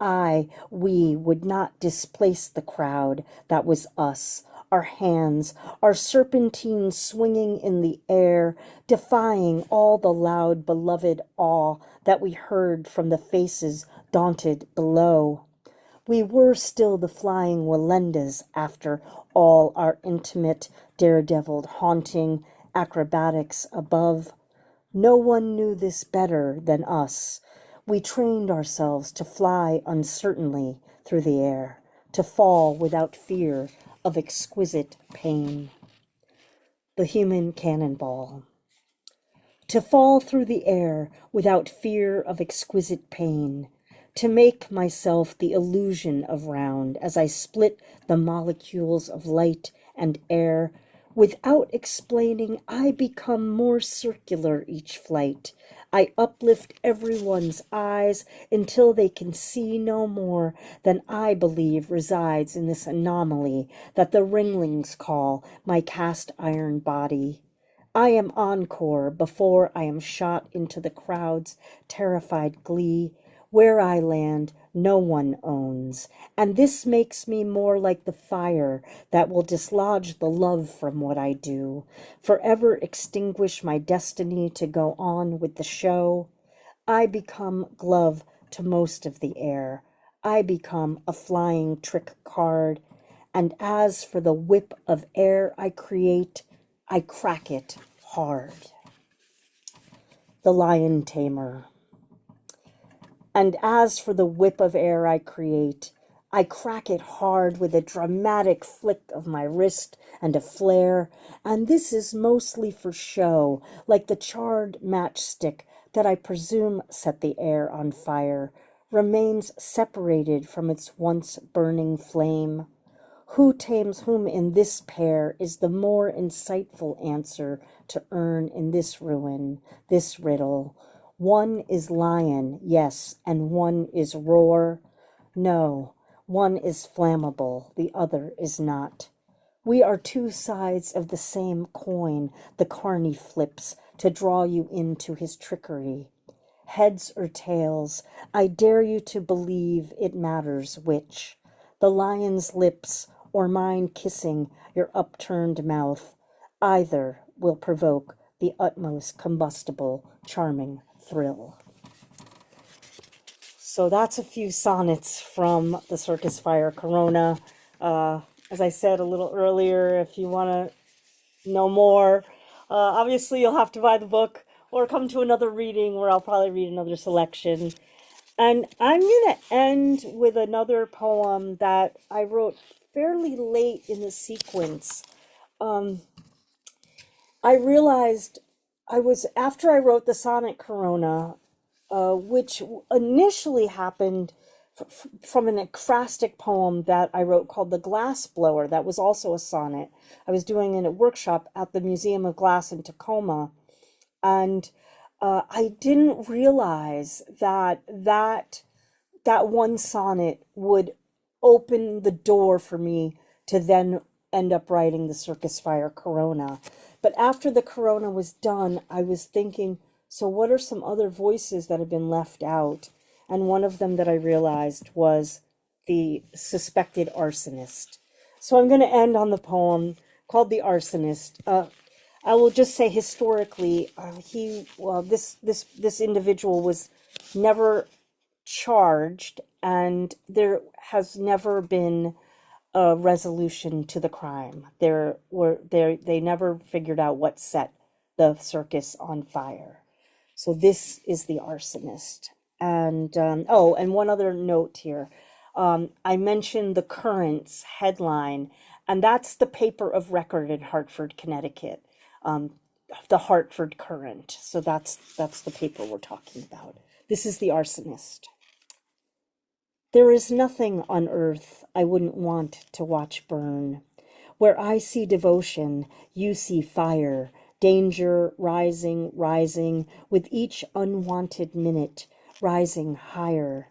we would not displace the crowd that was us. Our hands, our serpentines swinging in the air, defying all the loud beloved awe that we heard from the faces daunted below. We were still the flying Walendas after all our intimate, daredevil haunting acrobatics above. No one knew this better than us. We trained ourselves to fly uncertainly through the air, to fall without fear of exquisite pain. The Human Cannonball. To fall through the air without fear of exquisite pain, to make myself the illusion of round as I split the molecules of light and air. Without explaining, I become more circular each flight. I uplift everyone's eyes until they can see no more than I believe resides in this anomaly that the ringlings call my cast iron body. I am encore before I am shot into the crowd's terrified glee. Where I land, no one owns, and this makes me more like the fire that will dislodge the love from what I do, forever extinguish my destiny to go on with the show. I become glove to most of the air. I become a flying trick card. And as for the whip of air I create, I crack it hard. The Lion Tamer. And as for the whip of air I create, I crack it hard with a dramatic flick of my wrist and a flare, and this is mostly for show, like the charred matchstick that I presume set the air on fire, remains separated from its once burning flame. Who tames whom in this pair is the more insightful answer to earn in this ruin, this riddle. One is lion, yes, and one is roar. No, one is flammable, the other is not. We are two sides of the same coin the carney flips to draw you into his trickery. Heads or tails, I dare you to believe it matters which. The lion's lips or mine kissing your upturned mouth. Either will provoke the utmost combustible, charming thrill. So that's a few sonnets from the Circus Fire Corona. As I said a little earlier, if you want to know more, obviously you'll have to buy the book or come to another reading where I'll probably read another selection. And I'm going to end with another poem that I wrote fairly late in the sequence. I realized after I wrote the Sonnet Corona, which initially happened from an acrostic poem that I wrote called The Glass Blower, that was also a sonnet. I was doing in a workshop at the Museum of Glass in Tacoma, and I didn't realize that one sonnet would open the door for me to then end up writing the Circus Fire Corona. But after the Corona was done, I was thinking, so what are some other voices that have been left out? And one of them that I realized was the suspected arsonist. So I'm going to end on the poem called The Arsonist. I will just say historically, this individual was never charged, and there has never been a resolution to the crime. They never figured out what set the circus on fire. So this is the arsonist. And and one other note here. I mentioned the Currents headline, and that's the paper of record in Hartford, Connecticut. The Hartford Current. So that's the paper we're talking about. This is the arsonist. There is nothing on earth I wouldn't want to watch burn. Where I see devotion, you see fire, danger rising, rising, with each unwanted minute, rising higher.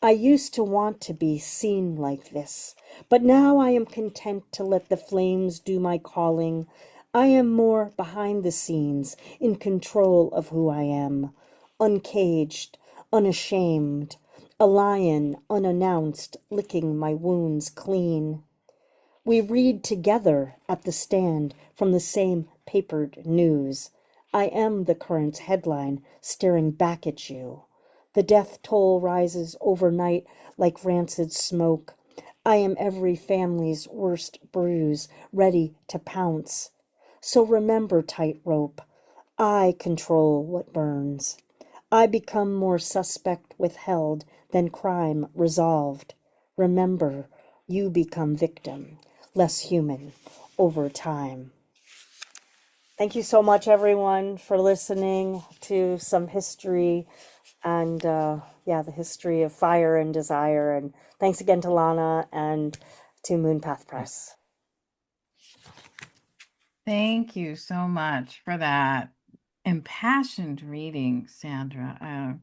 I used to want to be seen like this, but now I am content to let the flames do my calling. I am more behind the scenes, in control of who I am, uncaged, unashamed, a lion unannounced, licking my wounds clean. We read together at the stand from the same papered news. I am the current headline staring back at you. The death toll rises overnight like rancid smoke. I am every family's worst bruise, ready to pounce. So remember, tightrope, I control what burns. I become more suspect withheld than crime resolved. Remember, you become victim, less human, over time. Thank you so much, everyone, for listening to some history and, the history of fire and desire. And thanks again to Lana and to MoonPath Press. Thank you so much for that impassioned reading, Sandra.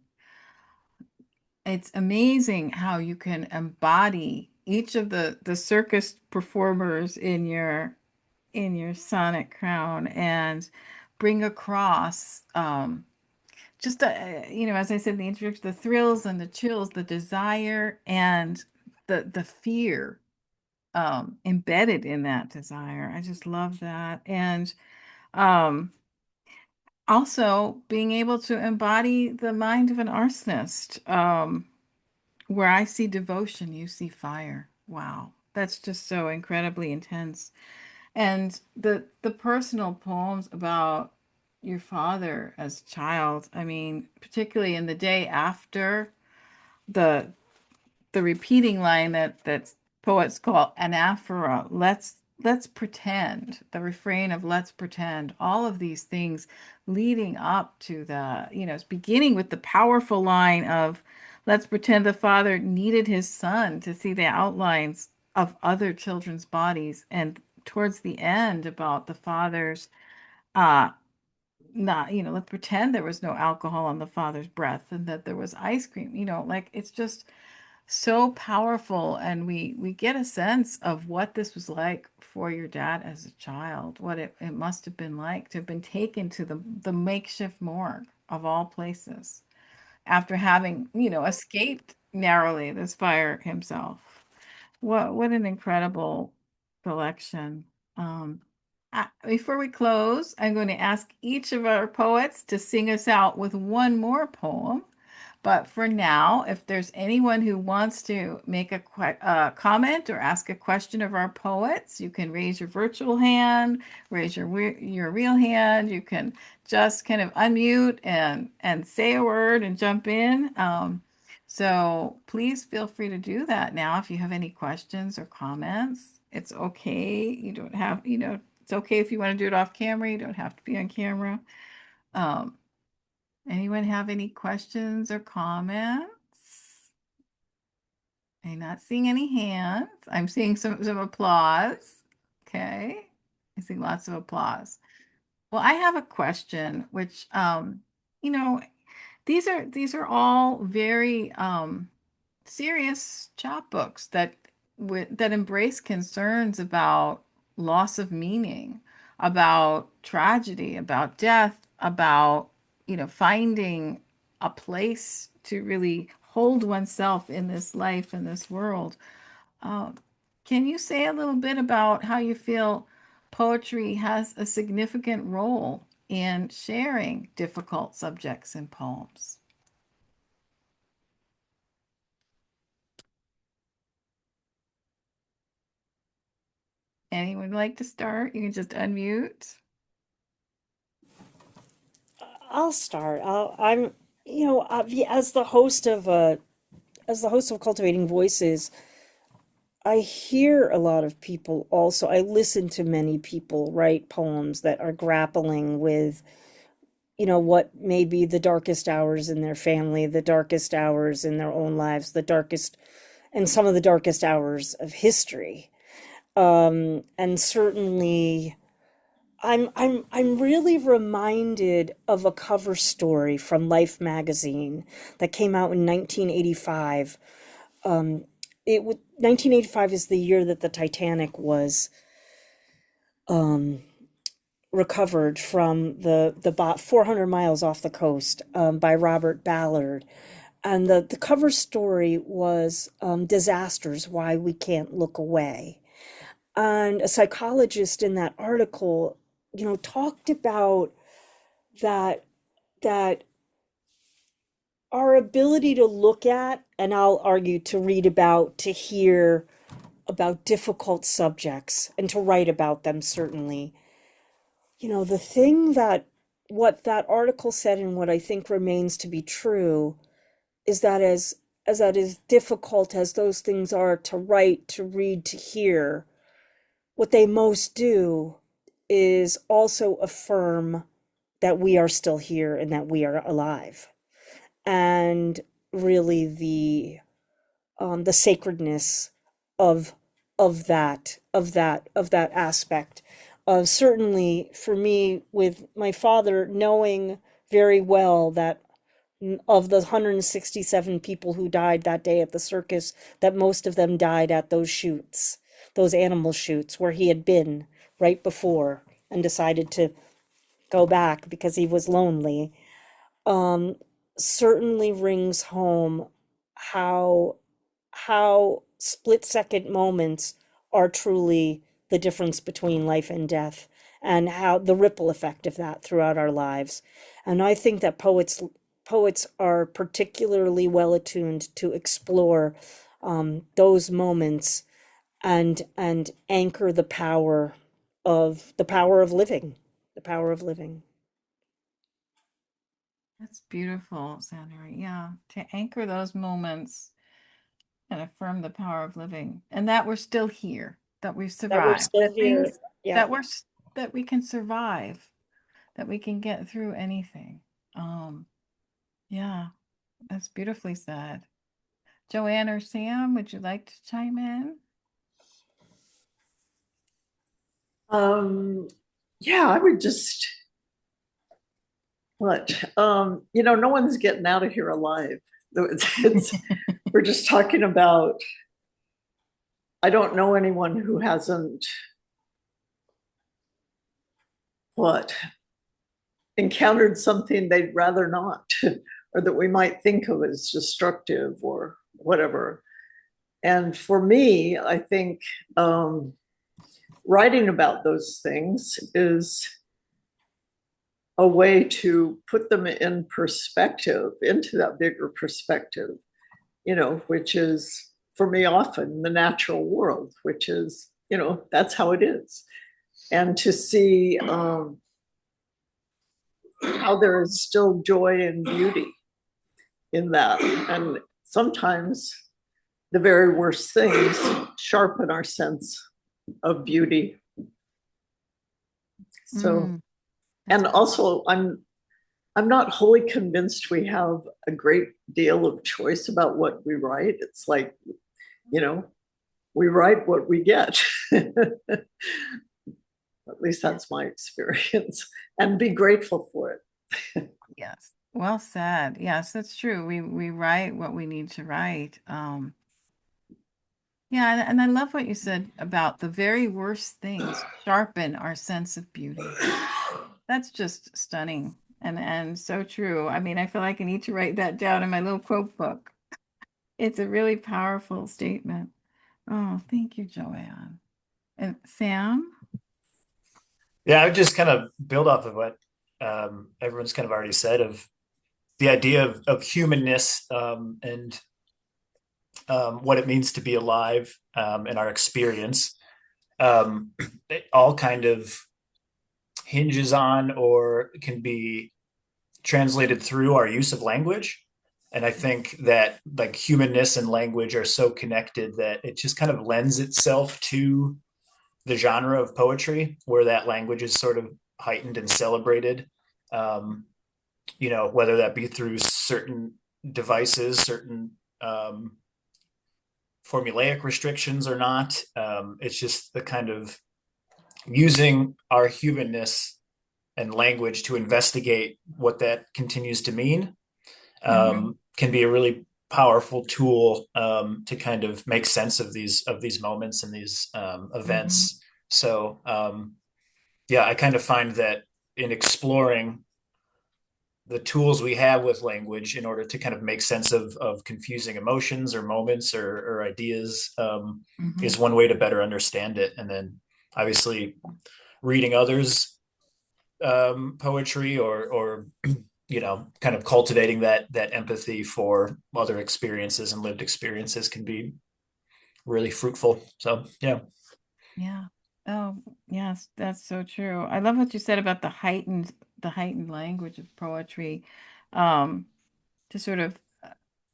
It's amazing how you can embody each of the circus performers in your sonnet crown, and bring across just as I said in the introduction, the thrills and the chills, the desire and the fear embedded in that desire. I just love that. And um, also being able to embody the mind of an arsonist, where I see devotion, you see fire. Wow, that's just so incredibly intense. And the personal poems about your father as a child, I mean, particularly in the day after the the repeating line that poets call anaphora. Let's pretend, the refrain of let's pretend, all of these things leading up to it's beginning with the powerful line of let's pretend the father needed his son to see the outlines of other children's bodies, and towards the end about the father's uh not, let's pretend there was no alcohol on the father's breath and that there was ice cream, like it's just so powerful. And we get a sense of what this was like for your dad as a child, what it must have been like to have been taken to the makeshift morgue of all places after having, escaped narrowly this fire himself. What an incredible collection. um Before we close, I'm going to ask each of our poets to sing us out with one more poem. But for now, if there's anyone who wants to make a comment or ask a question of our poets, you can raise your virtual hand, raise your real hand. You can just kind of unmute and say a word and jump in. So please feel free to do that now if you have any questions or comments. It's okay. You don't have, it's okay if you want to do it off camera. You don't have to be on camera. Um, Anyone have any questions or comments? I'm not seeing any hands. I'm seeing some applause. Okay. I see lots of applause. Well, I have a question, which you know, these are all very serious chapbooks that embrace concerns about loss of meaning, about tragedy, about death, about finding a place to really hold oneself in this life, in this world. Um, can you say a little bit about how you feel poetry has a significant role in sharing difficult subjects in poems? Anyone like to start? You can just unmute. I'll start. I'm, as the host of Cultivating Voices, I hear a lot of people also. I listen to many people write poems that are grappling with, what may be the darkest hours in their family, the darkest hours in their own lives, the darkest and some of the darkest hours of history. And certainly I'm really reminded of a cover story from Life magazine that came out in 1985. Um, 1985 is the year that the Titanic was um, recovered from the 400 miles off the coast, by Robert Ballard. And the cover story was, Disasters, Why We Can't Look Away. And a psychologist in that article, talked about that that our ability to look at, and I'll argue to read about, to hear about difficult subjects and to write about them, certainly. The thing that what that article said, and what I think remains to be true, is that as difficult as those things are to write, to read, to hear, what they most do is also affirm that we are still here and that we are alive. And really the sacredness of that aspect. Certainly for me, with my father, knowing very well that of the 167 people who died that day at the circus, that most of them died at those shoots, those animal shoots where he had been right before and decided to go back because he was lonely, um, certainly rings home how split second moments are truly the difference between life and death, and how the ripple effect of that throughout our lives. And I think that poets are particularly well attuned to explore those moments and anchor the power of living, the power of living. That's beautiful, Sandra. Yeah, to anchor those moments and affirm the power of living, and that we're still here, that we've That we're survived, still that here. things Yeah. that that we can survive, that we can get through anything. Um, yeah, that's beautifully said. Joanne or Sam, would you like to chime in? Um, yeah, I would just no one's getting out of here alive. We're just talking about, I don't know anyone who hasn't what encountered something they'd rather not, or that we might think of as destructive or whatever. And for me, I think writing about those things is a way to put them in perspective, into that bigger perspective, which is for me often the natural world, which is, that's how it is. And to see how there is still joy and beauty in that. And sometimes the very worst things sharpen our sense of beauty. So, Mm, and that's also I'm not wholly convinced we have a great deal of choice about what we write. It's like, you know, we write what we get. At least yeah, that's my experience. And be grateful for it. yes. Well said. Yes, that's true. We write what we need to write. Yeah, and I love what you said about the very worst things sharpen our sense of beauty. That's just stunning and so true. I mean, I feel like I need to write that down in my little quote book. It's a really powerful statement. Oh, thank you, Joanne. And Sam? Yeah, I would just kind of build off of what everyone's kind of already said of the idea of humanness, and what it means to be alive, in our experience. It all kind of hinges on or can be translated through our use of language. And I think that like humanness and language are so connected that it just kind of lends itself to the genre of poetry where that language is sort of heightened and celebrated. Um, whether that be through certain devices, certain formulaic restrictions or not. It's just the kind of using our humanness and language to investigate what that continues to mean, Hmm. can be a really powerful tool, to kind of make sense of these moments and these Hmm. events. So yeah, I kind of find that in exploring the tools we have with language in order to kind of make sense of confusing emotions or moments or ideas, Hmm. is one way to better understand it. And then obviously reading others poetry or kind of cultivating that empathy for other experiences and lived experiences can be really fruitful. So yeah. Yeah. Oh, yes, that's so true. I love what you said about the heightened language of poetry, um, to sort of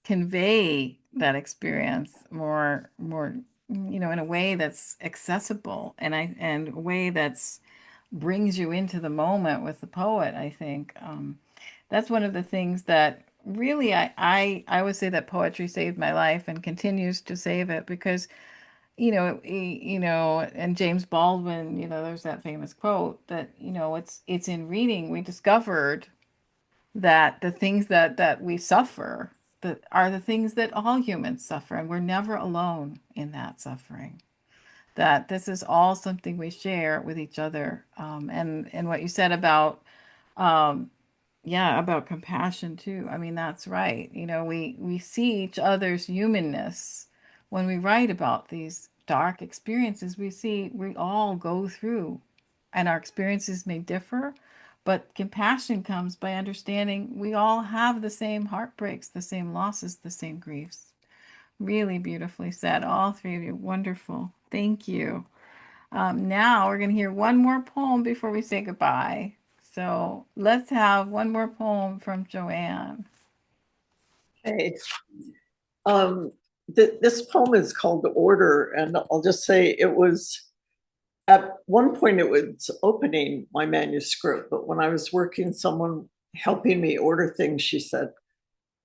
convey that experience more, in a way that's accessible and a way that's brings you into the moment with the poet, I think. That's one of the things that really I would say that poetry saved my life and continues to save it because and James Baldwin, there's that famous quote that, it's in reading we discovered that the things that we suffer that are the things that all humans suffer, and we're never alone in that suffering. That this is all something we share with each other. And what you said about Um, yeah, about compassion too. I mean, that's right. You know, we see each other's humanness when we write about these dark experiences. We see we all go through, and our experiences may differ, but compassion comes by understanding we all have the same heartbreaks, the same losses, the same griefs. Really beautifully said, all three of you. Wonderful. Thank you. Now we're going to hear one more poem before we say goodbye. So let's have one more poem from Joanne. Okay. This poem is called Order, and I'll just say it was at one point it was opening my manuscript, but when I was working, someone helping me order things, she said,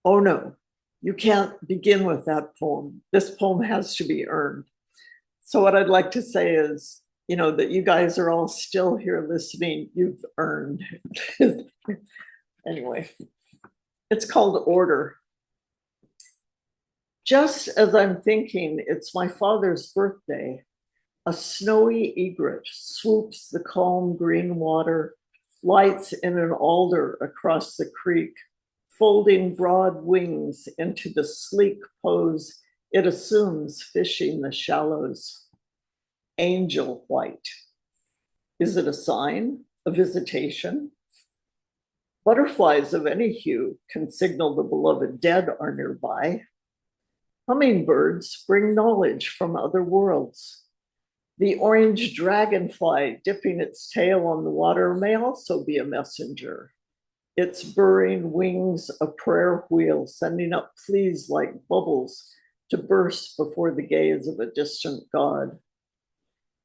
"Oh no, you can't begin with that poem. This poem has to be earned." So what I'd like to say is, that you guys are all still here listening. You've earned. Anyway, it's called Order. Just as I'm thinking it's my father's birthday, a snowy egret swoops the calm green water, lights in an alder across the creek, folding broad wings into the sleek pose it assumes fishing the shallows. Angel white. Is it a sign, a visitation? Butterflies of any hue can signal the beloved dead are nearby. Hummingbirds bring knowledge from other worlds. The orange dragonfly dipping its tail on the water may also be a messenger. Its burring wings a prayer wheel, sending up pleas like bubbles to burst before the gaze of a distant god.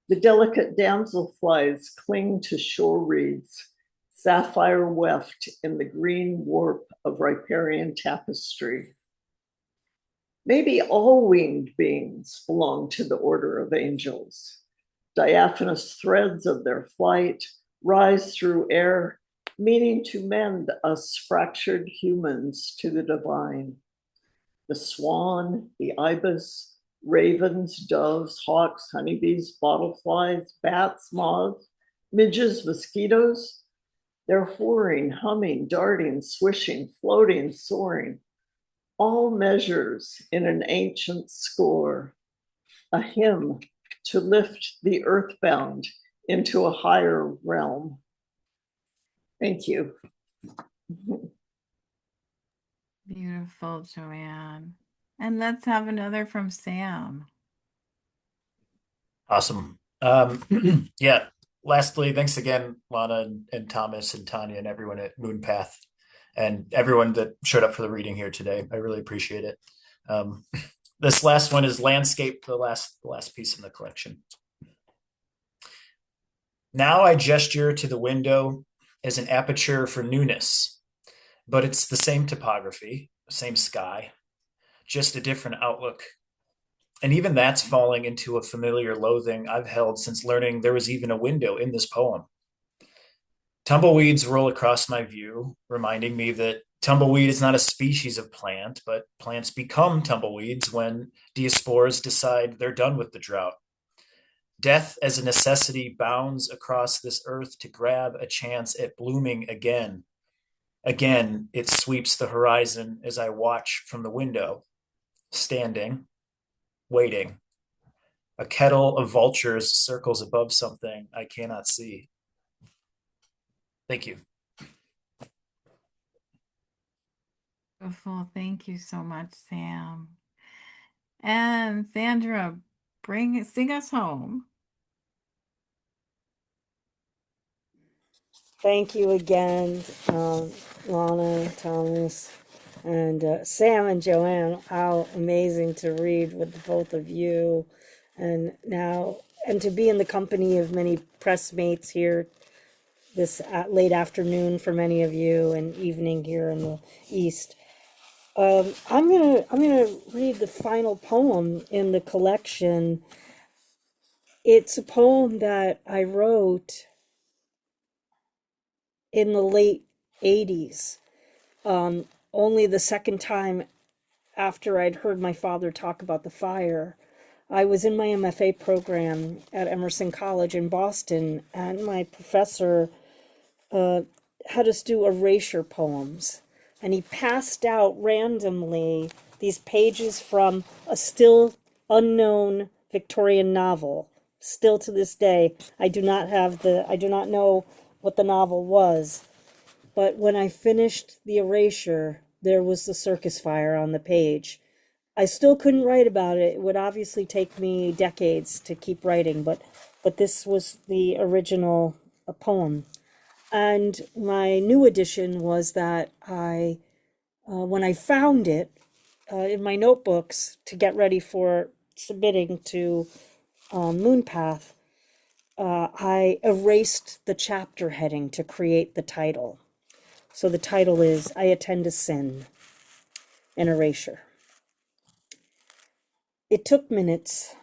The delicate damselflies cling to shore reeds, sapphire weft in the green warp of riparian tapestry. Maybe all winged beings belong to the order of angels. Diaphanous threads of their flight rise through air, meaning to mend us fractured humans to the divine. The swan, the ibis, ravens, doves, hawks, honeybees, bottleflies, bats, moths, midges, mosquitoes, they're whirring, humming, darting, swishing, floating, soaring, all measures in an ancient score, a hymn to lift the earthbound into a higher realm. Thank you. Beautiful, Joanne. And let's have another from Sam. Awesome. Yeah. Lastly, thanks again, Lana and Thomas and Tanya and everyone at MoonPath and everyone that showed up for the reading here today. I really appreciate it. This last one is Landscape, the last piece in the collection. Now I gesture to the window as an aperture for newness, but it's the same topography, same sky, just a different outlook. And even that's falling into a familiar loathing I've held since learning there was even a window in this poem. Tumbleweeds roll across my view, reminding me that tumbleweed is not a species of plant, but plants become tumbleweeds when diaspores decide they're done with the drought. Death as a necessity bounds across this earth to grab a chance at blooming again. Again, it sweeps the horizon as I watch from the window, standing, waiting. A kettle of vultures circles above something I cannot see. Thank you. Beautiful. Thank you so much, Sam. And Sandra, sing us home. Thank you again, Lana, Thomas, and Sam and Joanne. How amazing to read with both of you, and to be in the company of many press mates here this late afternoon for many of you, and evening here in the East. I'm gonna read the final poem in the collection. It's a poem that I wrote in the late 80s, only the second time after I'd heard my father talk about the fire. I was in my MFA program at Emerson College in Boston, and my professor had us do erasure poems, and he passed out randomly these pages from a still unknown Victorian novel. Still to this day, I do not know what the novel was, but when I finished the erasure, there was the circus fire on the page. I still couldn't write about it. It would obviously take me decades to keep writing, but this was the original poem. And my new addition was that when I found it in my notebooks to get ready for submitting to MoonPath, I erased the chapter heading to create the title. So the title is I Attend to Sin, an erasure. It took minutes.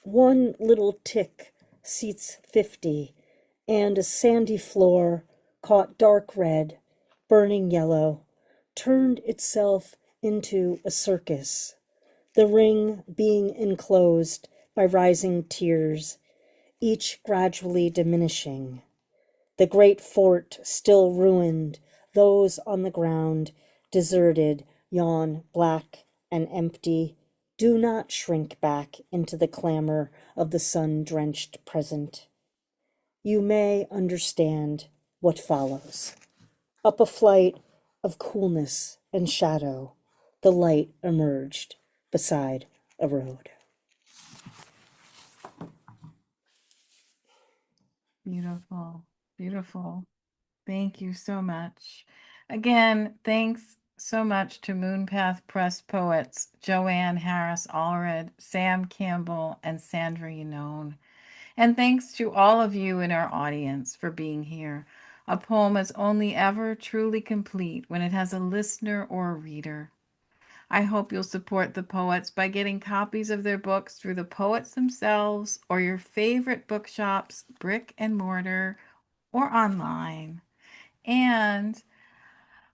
One little tick seats 50, and a sandy floor caught dark red, burning yellow, turned itself into a circus, the ring being enclosed by rising tiers, each gradually diminishing. The great fort still ruined, those on the ground, deserted, yawn black and empty. Do not shrink back into the clamor of the sun-drenched present. You may understand what follows. Up a flight of coolness and shadow, the light emerged beside a road. Beautiful, beautiful. Thank you so much. Again, thanks so much to MoonPath Press poets Joanne Harris Allred, Sam Campbell, and Sandra Yannone. And thanks to all of you in our audience for being here. A poem is only ever truly complete when it has a listener or a reader. I hope you'll support the poets by getting copies of their books through the poets themselves or your favorite bookshops, brick and mortar, or online. And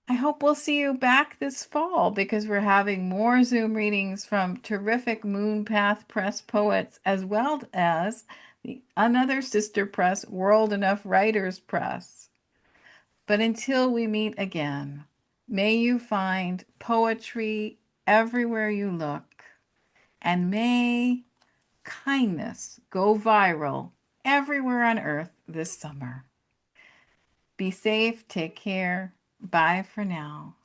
I hope we'll see you back this fall because we're having more Zoom readings from terrific MoonPath Press poets as well as another sister press, World Enough Writers Press. But until we meet again, may you find poetry everywhere you look, and may kindness go viral everywhere on earth this summer. Be safe, take care, bye for now.